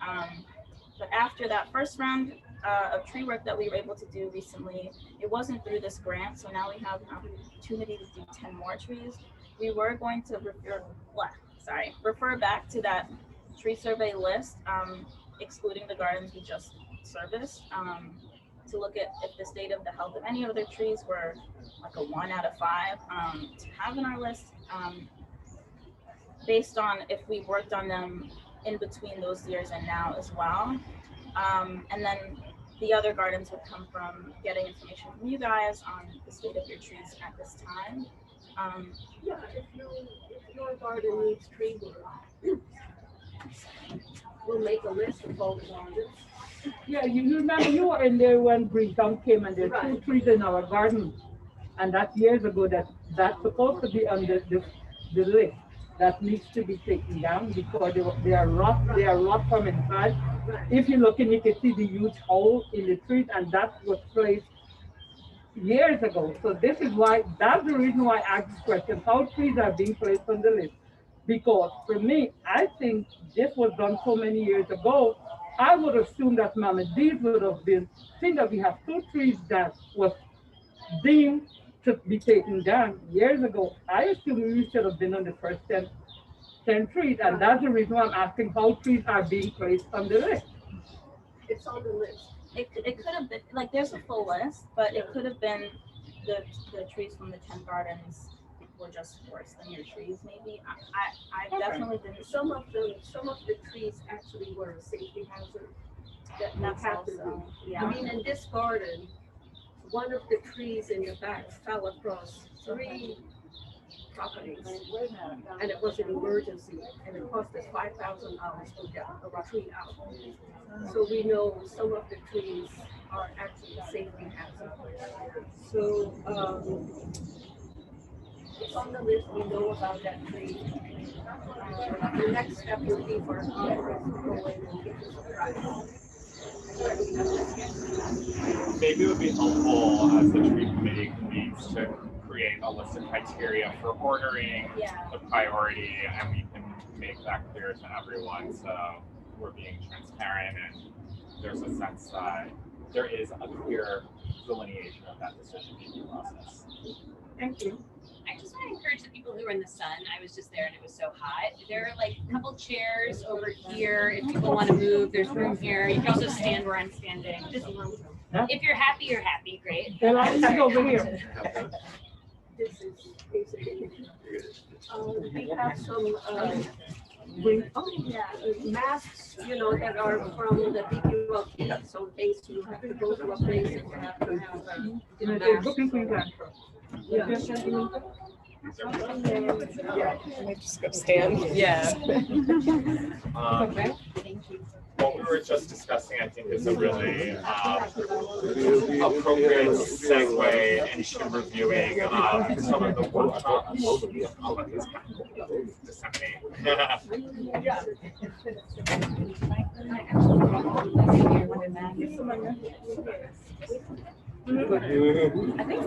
But after that first round of tree work that we were able to do recently, it wasn't through this grant, so now we have an opportunity to do 10 more trees. We were going to refer back to that tree survey list, excluding the gardens we just serviced. to look at if the state of the health of any of their trees were like a 1 out of 5 to have in our list, based on if we worked on them in between those years and now as well. And then the other gardens would come from getting information from you guys on the state of your trees at this time. Yeah, if your garden needs tree work, we'll make a list of all the gardens. Yeah, you remember you were in there when Greene came and there were 2 trees in our garden. And that's years ago that's supposed to be on the list that needs to be taken down because they are rot from inside. If you look in, you can see the huge hole in the trees, and that was placed years ago. So that's the reason why I asked this question, how trees are being placed on the list. Because for me, I think this was done so many years ago, I would assume that Mama D's would have been, seeing that we have 2 trees that was deemed to be taken down years ago. I assume we should have been on the first 10 trees, and that's the reason why I'm asking how trees are being placed on the list. It's on the list. It could have been, like, there's a full list, but it could have been the trees from the 10 gardens were just worse than your trees, maybe. I definitely didn't. Some of the trees actually were a safety hazard that we have to do. Yeah. I mean, in this garden, one of the trees in the back fell across 3 properties, and it was an emergency, and it cost us $5,000 to get a tree out. So we know some of the trees are actually a safety hazard. So it's on the list. We know about that tree. The next step will be for us to go in and get this price. Maybe it would be helpful as the tree committee convenes to create a list of criteria for ordering the priority, and we can make that clear to everyone so we're being transparent and there's a sense that there is a clear delineation of that decision-making process. Thank you. I just want to encourage the people who are in the sun. I was just there and it was so hot. There are like a couple chairs over here. If people want to move, there's room here. You can also stand where I'm standing. If you're happy, you're happy. Great. Over here. This is basically, we have some masks, that are from the BQLT. So basically, you have to go to a place and you have to have a mask. Yeah. Can I just go stand? Yeah. What we were just discussing, I think, is a really appropriate segue into reviewing some of the workshops. I'll let this disseminate. I think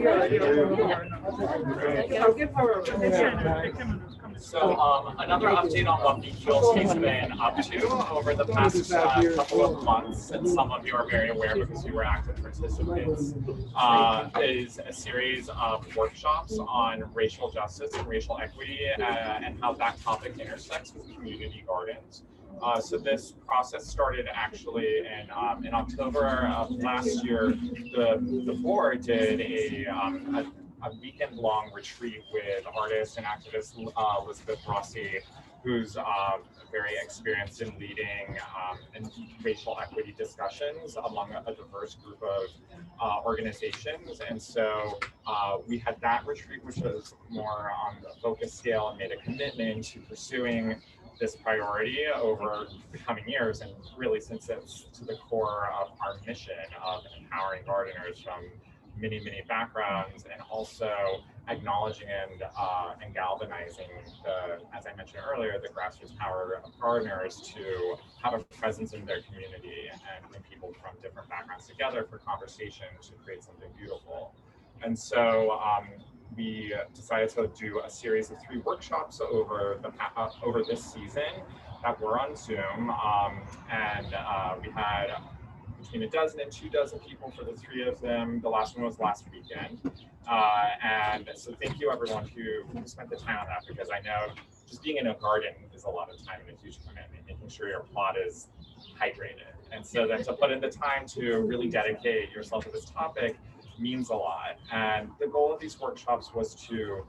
So another update on what BQLT has been up to over the past couple of months, and some of you are very aware because you were active participants, is a series of workshops on racial justice and racial equity and how that topic intersects with community gardens. So this process started actually in October of last year. The board did a weekend-long retreat with artist and activist Elizabeth Rossi, who's very experienced in leading in racial equity discussions among a diverse group of organizations. And so we had that retreat, which was more on the focus scale and made a commitment to pursuing this priority over the coming years, and really since it's to the core of our mission of empowering gardeners from many backgrounds, and also acknowledging and galvanizing the, as I mentioned earlier, the grassroots power of gardeners to have a presence in their community and bring people from different backgrounds together for conversation to create something beautiful. And so we decided to do a series of 3 workshops over this season that were on Zoom, and we had between 12 and 24 people for the 3 of them. The last one was last weekend, and so thank you everyone who spent the time on that, because I know just being in a garden is a lot of time and a huge commitment, making sure your plot is hydrated. And so then to put in the time to really dedicate yourself to this topic means a lot. And the goal of these workshops was to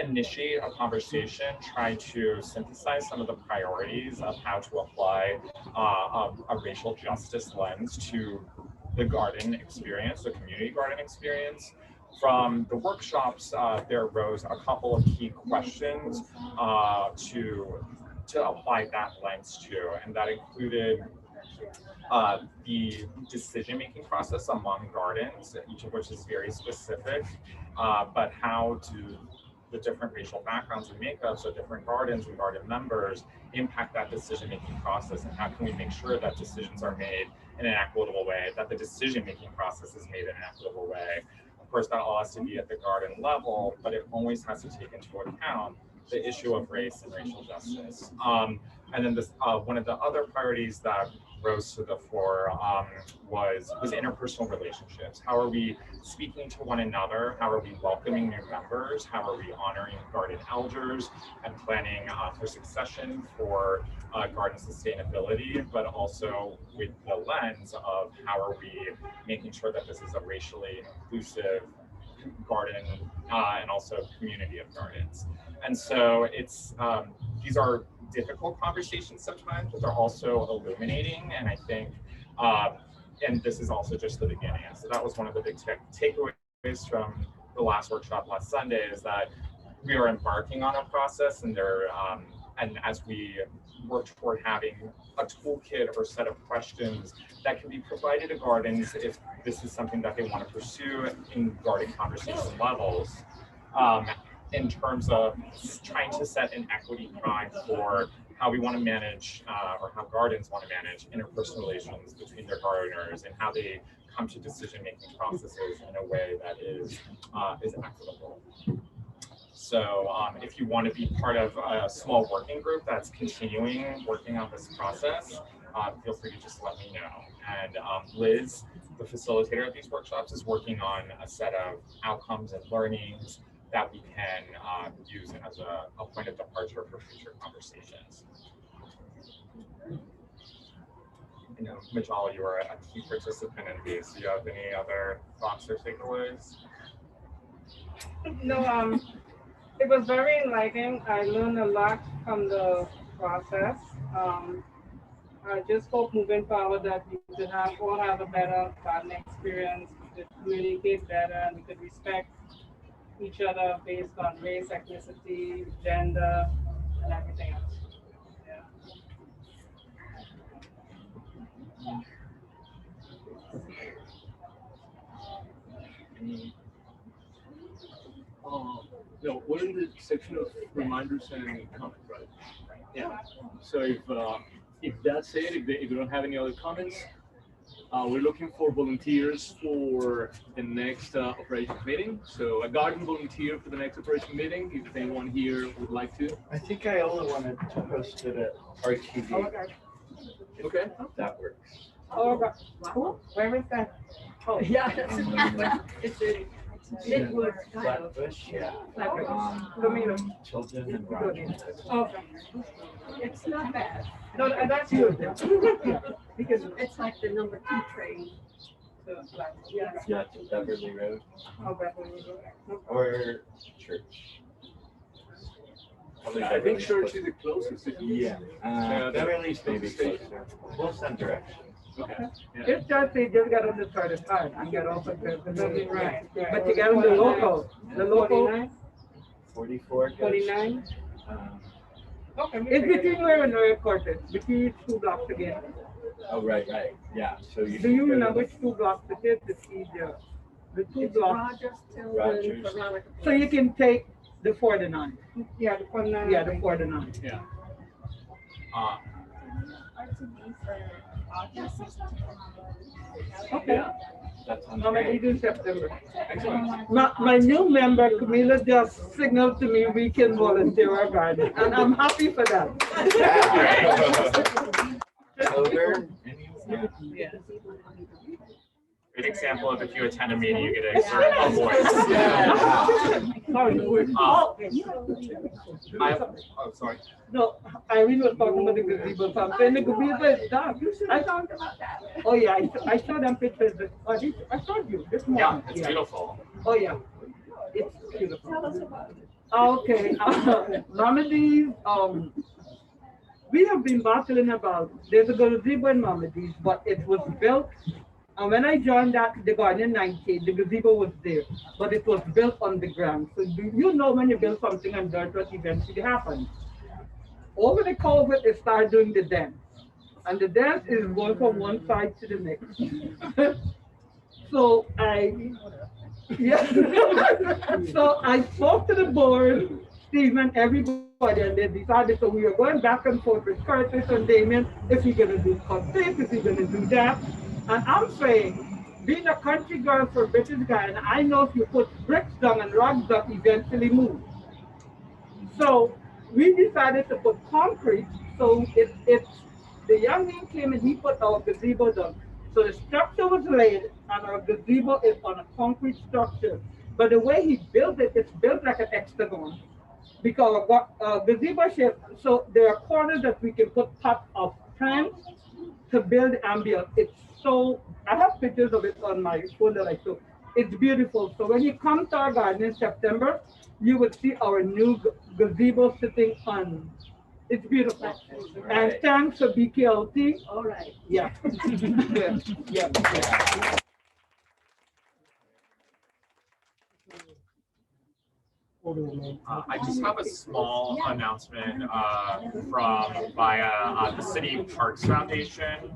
initiate a conversation, try to synthesize some of the priorities of how to apply a racial justice lens to the garden experience, the community garden experience. From the workshops, there arose a couple of key questions to apply that lens to, and that included the decision-making process among gardens, each of which is very specific, but how do the different racial backgrounds and makeups of different gardens and garden members impact that decision-making process, and how can we make sure that decisions are made in an equitable way, that the decision-making process is made in an equitable way. Of course, that all has to be at the garden level, but it always has to take into account the issue of race and racial justice. And then this, one of the other priorities that rose to the fore was interpersonal relationships. How are we speaking to one another? How are we welcoming new members? How are we honoring garden elders and planning for succession for garden sustainability, but also with the lens of how are we making sure that this is a racially inclusive garden and also community of gardens. And so it's these are difficult conversations sometimes, but they're also illuminating. And I think, and this is also just the beginning. So that was one of the big takeaways from the last workshop last Sunday, is that we are embarking on a process, and there, and as we work toward having a toolkit or set of questions that can be provided to gardens if this is something that they want to pursue in garden conversation levels, in terms of trying to set an equity prime for how we want to manage, or how gardens want to manage interpersonal relations between their gardeners, and how they come to decision-making processes in a way that is equitable. So if you want to be part of a small working group that's continuing working on this process, feel free to just let me know. And Liz, the facilitator of these workshops, is working on a set of outcomes and learnings that we can use as a point of departure for future conversations. You know, Majal, you are a key participant in these. Do you have any other thoughts or takeaways? No, it was very enlightening. I learned a lot from the process. I just hope moving forward that we could all have a better gardening experience, we could communicate better, and we could respect each other based on race, ethnicity, gender, and everything else. No, we're in the section of reminders and comments, right? Yeah. So if that's it, if we don't have any other comments, we're looking for volunteers for the next operations meeting. So a garden volunteer for the next operation meeting, if anyone here would like to. I think I only wanted to post it at RTV. Okay. That works. Oh, okay. Where is that? Oh, yeah, that's it's a Midwood style. Flatbush, yeah. Domica. Children and Rogers. Okay. It's not bad. No, that's good. Because it's like the number 2 train. So, yeah. Yeah, to Beverly Road. Oh, Beverly Road. Or Church. I think Church is the closest. Yeah. Beverly's maybe closer. We'll send directions. Okay. It's just they just got on the 35 and get off at Beverly, right? But you got on the local. The local. 44. 49. Okay. It's between where and where quarters. Between 2 blocks again. Oh, right. Yeah. So you. Do you remember which 2 blocks it is? It's easier. The 2 blocks. Rogers. So you can take the 49. Yeah, the 49. Yeah, the 49. Yeah. Okay. That sounds No, maybe great. do September. Excellent. My new member, Camila, just signaled to me we can volunteer our garden, and I'm happy for that. Over. Yeah. Great example of if you attend a meeting, you get to exert a voice. Sorry. No, Irene was talking about the gazebo. So I'm saying the gazebo is done. I talked about that. Oh yeah, I saw them pictures. I showed you this morning. Yeah, it's beautiful. Oh yeah, it's beautiful. Tell us about it. Okay, Normandy's. We have been battling about. There's a gazebo in Normandy's, but it was built. And when I joined the garden in 19, the gazebo was there, but it was built on the ground. So you know when you build something on dirt, what eventually happens. Over the COVID, they started doing the dance. And the dance is going from one side to the next. So so I spoke to the board, Stephen, everybody, and they decided, so we were going back and forth with Curtis and Damien, if we're gonna do this, if we're gonna do that. And I'm saying, being a country girl for a British guy, and I know if you put bricks down and rocks down, eventually move. So we decided to put concrete. So it's the young man came and he put our gazebo down. So the structure was laid, and our gazebo is on a concrete structure. But the way he built it, it's built like an hexagon. Because gazebo shape, so there are corners that we can put top of plants to build ambience. It's so, I have pictures of it on my phone that I took. It's beautiful. So when you come to our garden in September, you will see our new gazebo sitting on. It's beautiful. Right. And thanks for BQLT. All right. Yeah. yeah. I just have a small announcement via the City Parks Foundation.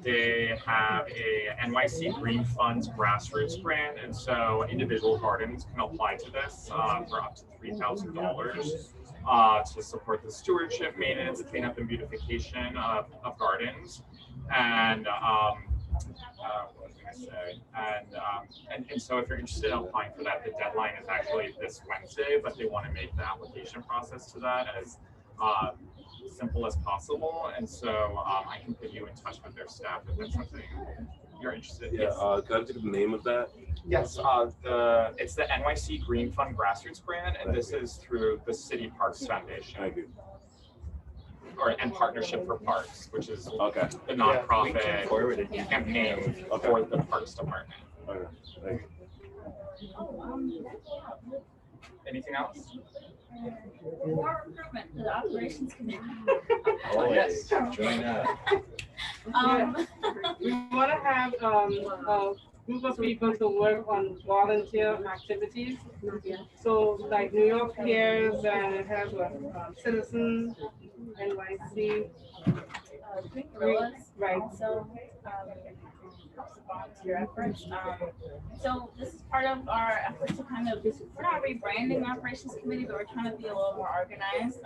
They have a NYC Green Funds grassroots grant, and so individual gardens can apply to this for up to $3,000 to support the stewardship, maintenance, cleanup, and beautification of gardens. And what was I going to say? And so if you're interested in applying for that, the deadline is actually this Wednesday, but they want to make the application process to that as simple as possible. And so I can put you in touch with their staff if that's something you're interested in. Yeah, can I take the name of that? Yes, it's the NYC Green Fund Grassroots Grant, and this is through the City Parks Foundation. Thank you. And Partnership for Parks, which is the nonprofit campaign for the Parks Department. Okay. Thank you. Anything else? More recruitment to the operations committee. Oh yes, join us. We want to have a group of people to work on volunteer activities. So like New York Cares, and it has a Citizen, NYC. Right. So volunteer efforts. So this is part of our efforts to kind of, we're not rebranding the operations committee, but we're trying to be a little more organized.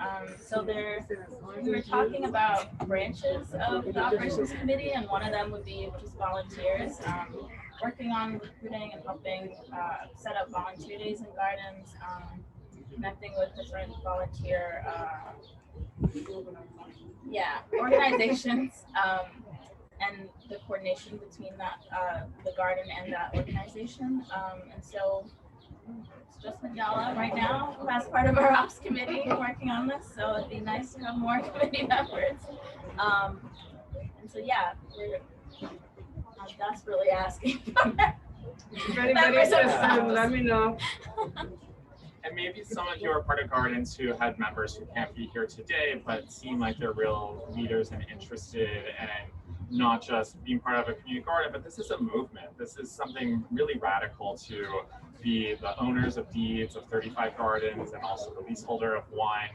So we were talking about branches of the operations committee, and one of them would be just volunteers, working on recruiting and helping set up volunteer days in gardens, connecting with different volunteer organizations, and the coordination between that the garden and that organization. And so it's just Mandela right now as part of our ops committee working on this. So it'd be nice to have more committee members. And so yeah, that's really asking. If anybody's interested, let me know. And maybe some of you are part of gardens who had members who can't be here today, but seem like they're real leaders and interested, and not just being part of a community garden, but this is a movement. This is something really radical to be the owners of deeds of 35 gardens and also the leaseholder of one.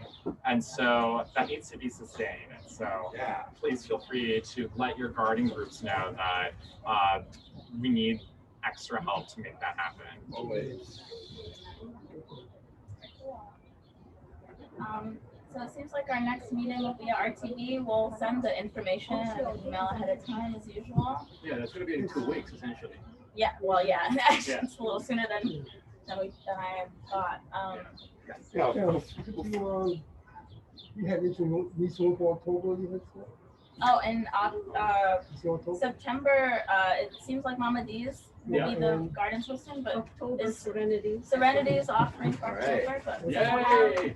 And so that needs to be sustained. And so please feel free to let your garden groups know that we need extra help to make that happen. Always. So it seems like our next meeting will be at RTV. We'll send the information and an email ahead of time as usual. Yeah, that's going to be in 2 weeks essentially. Yeah, well, yeah, actually it's a little sooner than I had thought. You had this one for October, you had said? Oh, and September, it seems like Mama D's will be the garden hosting, but October is Serenity is offering for October, but we Yay! have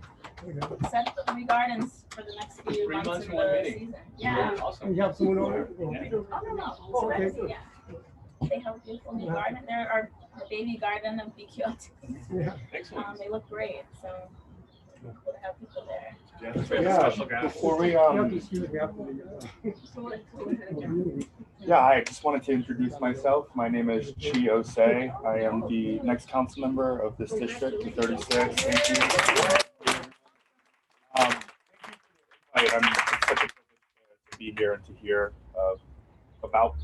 set the 3 gardens for the next few 3 months months in in one the meeting. season. Yeah. Awesome. You have someone over? Oh, no. Oh, okay. Serenity, yeah. They have a beautiful new garden. There are the baby garden of BQLT. Yeah. Excellent. They look great, so we'll have people there. Before we I just wanted to introduce myself. My name is Chi Ossé. I am the next council member of this district, the 36. Thank you. It's such a privilege to be here and to hear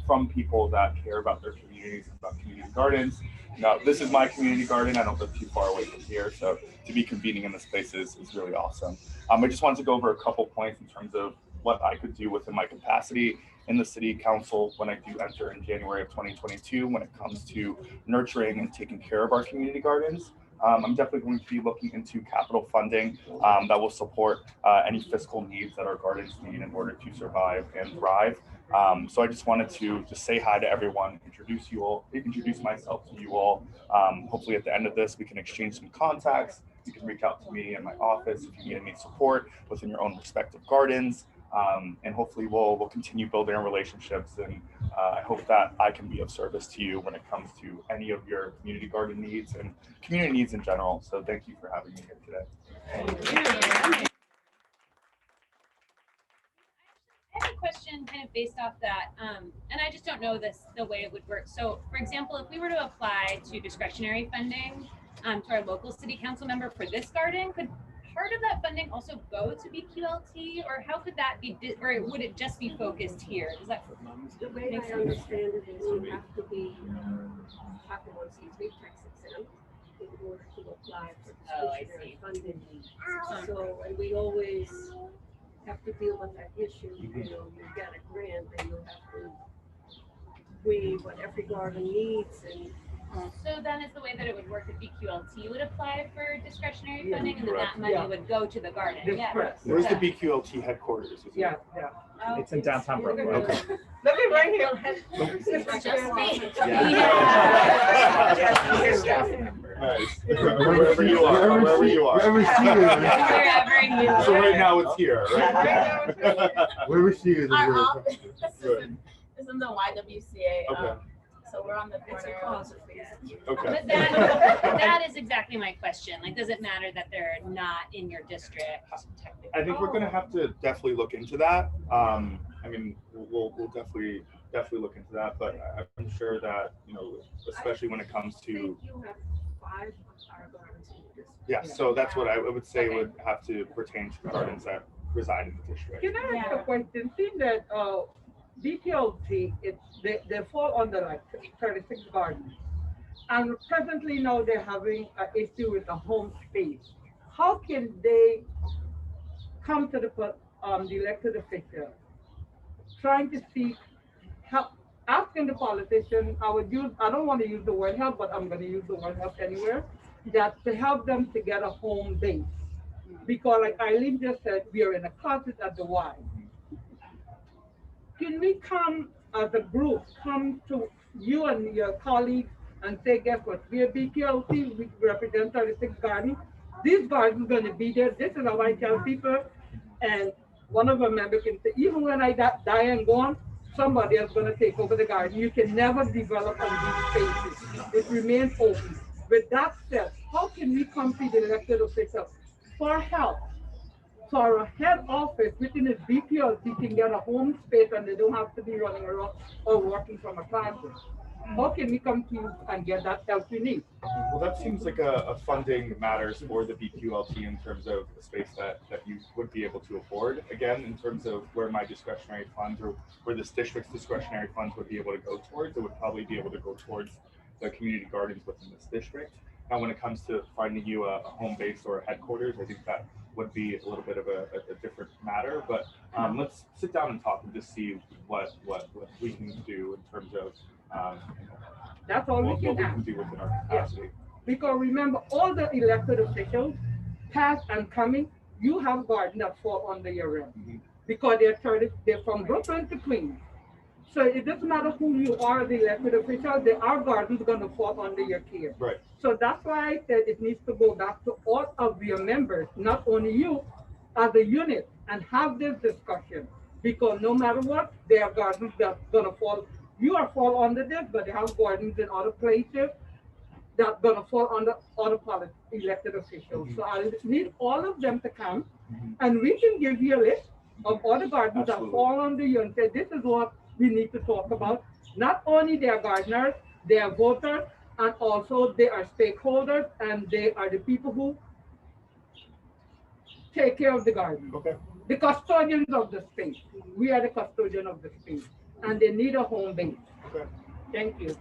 from people that care about their communities, about community gardens. Now, this is my community garden. I don't live too far away from here, so to be convening in this place is really awesome. I just wanted to go over a couple points in terms of what I could do within my capacity in the city council when I do enter in January of 2022 when it comes to nurturing and taking care of our community gardens. I'm definitely going to be looking into capital funding that will support any fiscal needs that our gardens need in order to survive and thrive. So I just wanted to just say hi to everyone, introduce myself to you all. Hopefully at the end of this, we can exchange some contacts. You can reach out to me in my office if you need any support within your own respective gardens. And hopefully we'll continue building our relationships. And I hope that I can be of service to you when it comes to any of your community garden needs and community needs in general. So thank you for having me here today. I have a question kind of based off that, and I just don't know the way it would work. So for example, if we were to apply to discretionary funding to our local city council member for this garden, could part of that funding also go to BQLT, or how could that be, or would it just be focused here? Does that the way I understand it is you have to be Chapter 1C3 tax exempt in order to apply for discretionary funding. So, and we always have to deal with that issue. You know, you get a grant and you have to weigh what every garden needs. And so then is the way that it would work that BQLT would apply for discretionary funding, and then that money would go to the garden. Where's the BQLT headquarters? Is Yeah. It's in downtown Brooklyn. Okay. Let me right here. It's just me. Nice. Wherever you are. Wherever you are. So right now it's here, right? Wherever she is. Our office is in the YWCA. Okay. So we're on the corner. Okay. But that is exactly my question. Like, does it matter that they're not in your district? I think we're going to have to definitely look into that. I mean, we'll definitely look into that, but I'm sure that, you know, especially when it comes to. You have 5 gardens in your district. Yeah, so that's what I would say would have to pertain to the gardens that reside in the district. Can I ask a question? Seeing that BQLT, they fall under like 36 gardens. And presently now they're having an issue with the home space. How can they come to the elected official, trying to seek help, asking the politician, I don't want to use the word help, but I'm going to use the word help anywhere, that to help them to get a home base. Because like Irene just said, we are in a closet at the Y. Can we come as a group, come to you and your colleagues and say, guess what, we are BQLT, we represent 36 gardens. This garden is going to be there. This is how I tell people. And one of our members can say, even when I die and gone, somebody else is going to take over the garden. You can never develop on these spaces. It remains open. With that said, how can we come to the elected officials for help? So our head office within the BQLT can get a home space and they don't have to be running around or working from a classroom. How can we come to you and get that help we need? Well, that seems like a funding matters for the BQLT in terms of the space that you would be able to afford. Again, in terms of where my discretionary funds or where this district's discretionary funds would be able to go towards, it would probably be able to go towards the community gardens within this district. Now, when it comes to finding you a home base or a headquarters, I think that would be a little bit of a different matter. But let's sit down and talk and just see what we can do in terms of that's all what we can do within our capacity. Because remember, all the elected officials, past and coming, you have gardens that fall under your rent because they're from Brooklyn to Queens. So it doesn't matter who you are, the elected official, our gardens going to fall under your care. Right. So that's why I said it needs to go back to all of your members, not only you, as a unit, and have this discussion. Because no matter what, there are gardens that's going to fall. You are fall under this, but they have gardens in other places that's going to fall under other elected officials. So I need all of them to come, and we can give you a list of all the gardens that fall under you and say, this is what we need to talk about. Not only they are gardeners, they are voters, and also they are stakeholders, and they are the people who take care of the garden. Okay. The custodians of the space. We are the custodian of the space, and they need a home base. Okay. Thank you.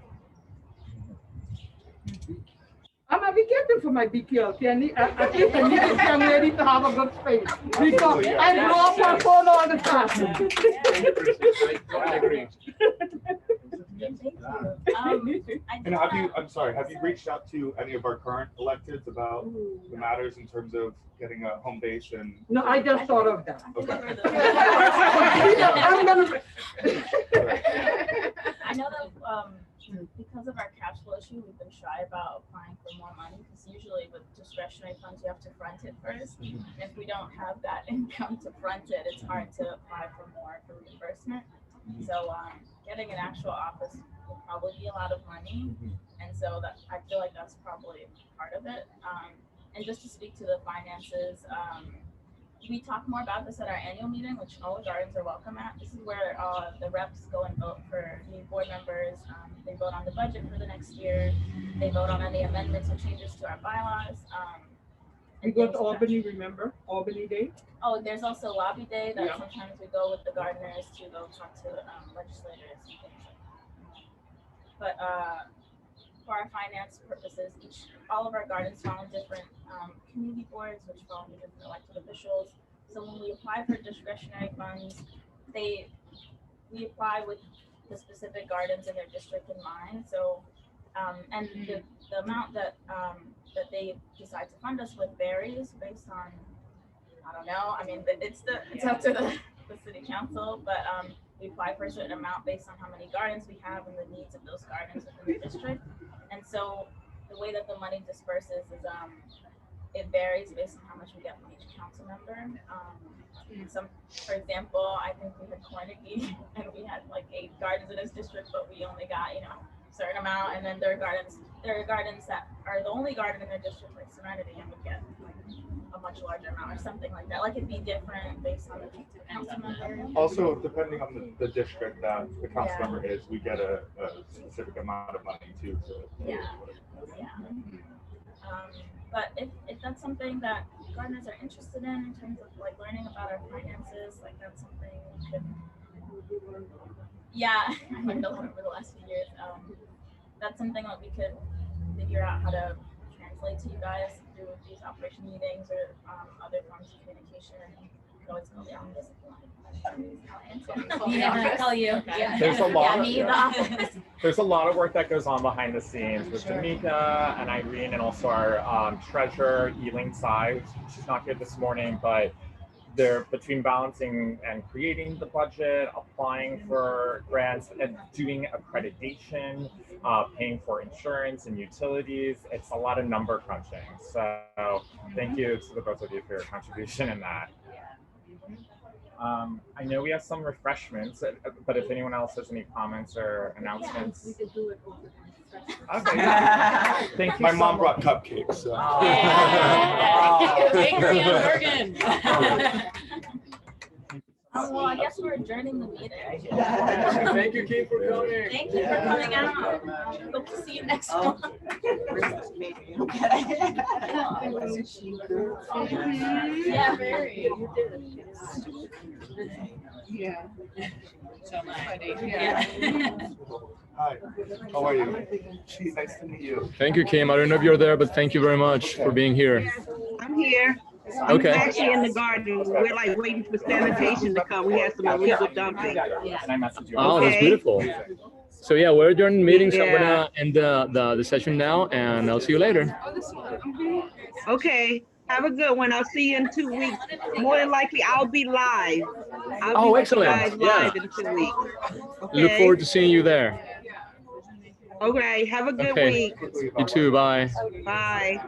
I'm advocating for my BQLT. I think I need to come ready to have a good space because I grow up on phone all the time. I agree. And have you reached out to any of our current electeds about the matters in terms of getting a home base and? No, I just thought of that. Okay. I know that because of our cash flow issue, we've been shy about applying for more money because usually with discretionary funds, you have to front it first. And if we don't have that income to front it, it's hard to apply for more for reimbursement. So getting an actual office will probably be a lot of money. And so that I feel like that's probably part of it. And just to speak to the finances, we talk more about this at our annual meeting, which all the gardens are welcome at. This is where the reps go and vote for new board members. They vote on the budget for the next year. They vote on any amendments or changes to our bylaws. We go to Albany, remember? Albany Day? Oh, there's also Lobby Day that sometimes we go with the gardeners to go talk to legislators and things like that. But for our finance purposes, all of our gardens fall in different community boards, which fall under different elected officials. So when we apply for discretionary funds, we apply with the specific gardens in their district in mind. So, and the amount that they decide to fund us with varies based on, I don't know. I mean, it's up to the city council, but we apply for a certain amount based on how many gardens we have and the needs of those gardens within the district. And so the way that the money disperses is it varies based on how much we get from each council member. For example, I think we had Carnegie and we had like 8 gardens in this district, but we only got, a certain amount. And then there are gardens that are the only garden in their district, like Serenity, and would get a much larger amount or something like that. Like it'd be different based on the council member. Also, depending on the district that the council member is, we get a specific amount of money too. So yeah. But if that's something that gardeners are interested in terms of like learning about our finances, like that's something we could. Yeah, I learned a lot over the last few years. That's something that we could figure out how to translate to you guys through these operation meetings or other forms of communication. You can always call the office if you want. Yeah, tell you. Yeah. There's a lot. Me, the office. There's a lot of work that goes on behind the scenes with Domica and Irene, and also our treasurer, Eileen Tsai. She's not here this morning, but they're between balancing and creating the budget, applying for grants, and doing accreditation, paying for insurance and utilities. It's a lot of number crunching. So thank you to the both of you for your contribution in that. I know we have some refreshments, but if anyone else has any comments or announcements. We can do it over the Okay. Thank you. My mom brought cupcakes. So. Yeah. Bakery on Bergen. Well, I guess we're adjourning the meeting. Thank you, Kate, for coming. Thank you for coming out. Hope to see you next month. Yeah, very. Yeah. So funny. Yeah. Hi, how are you? Gee, nice to meet you. Thank you, Kim. I don't know if you're there, but thank you very much for being here. I'm here. Okay. I'm actually in the garden. We're like waiting for sanitation to come. We have some illegal dumping. Oh, that's beautiful. So yeah, we're adjourning the meeting, so I'm gonna end the session now, and I'll see you later. Okay. Have a good one. I'll see you in 2 weeks. More than likely, I'll be live. Oh, excellent. Live in 2 weeks. Okay? Look forward to seeing you there. Okay. Have a good Okay. week. You too. Bye. Bye.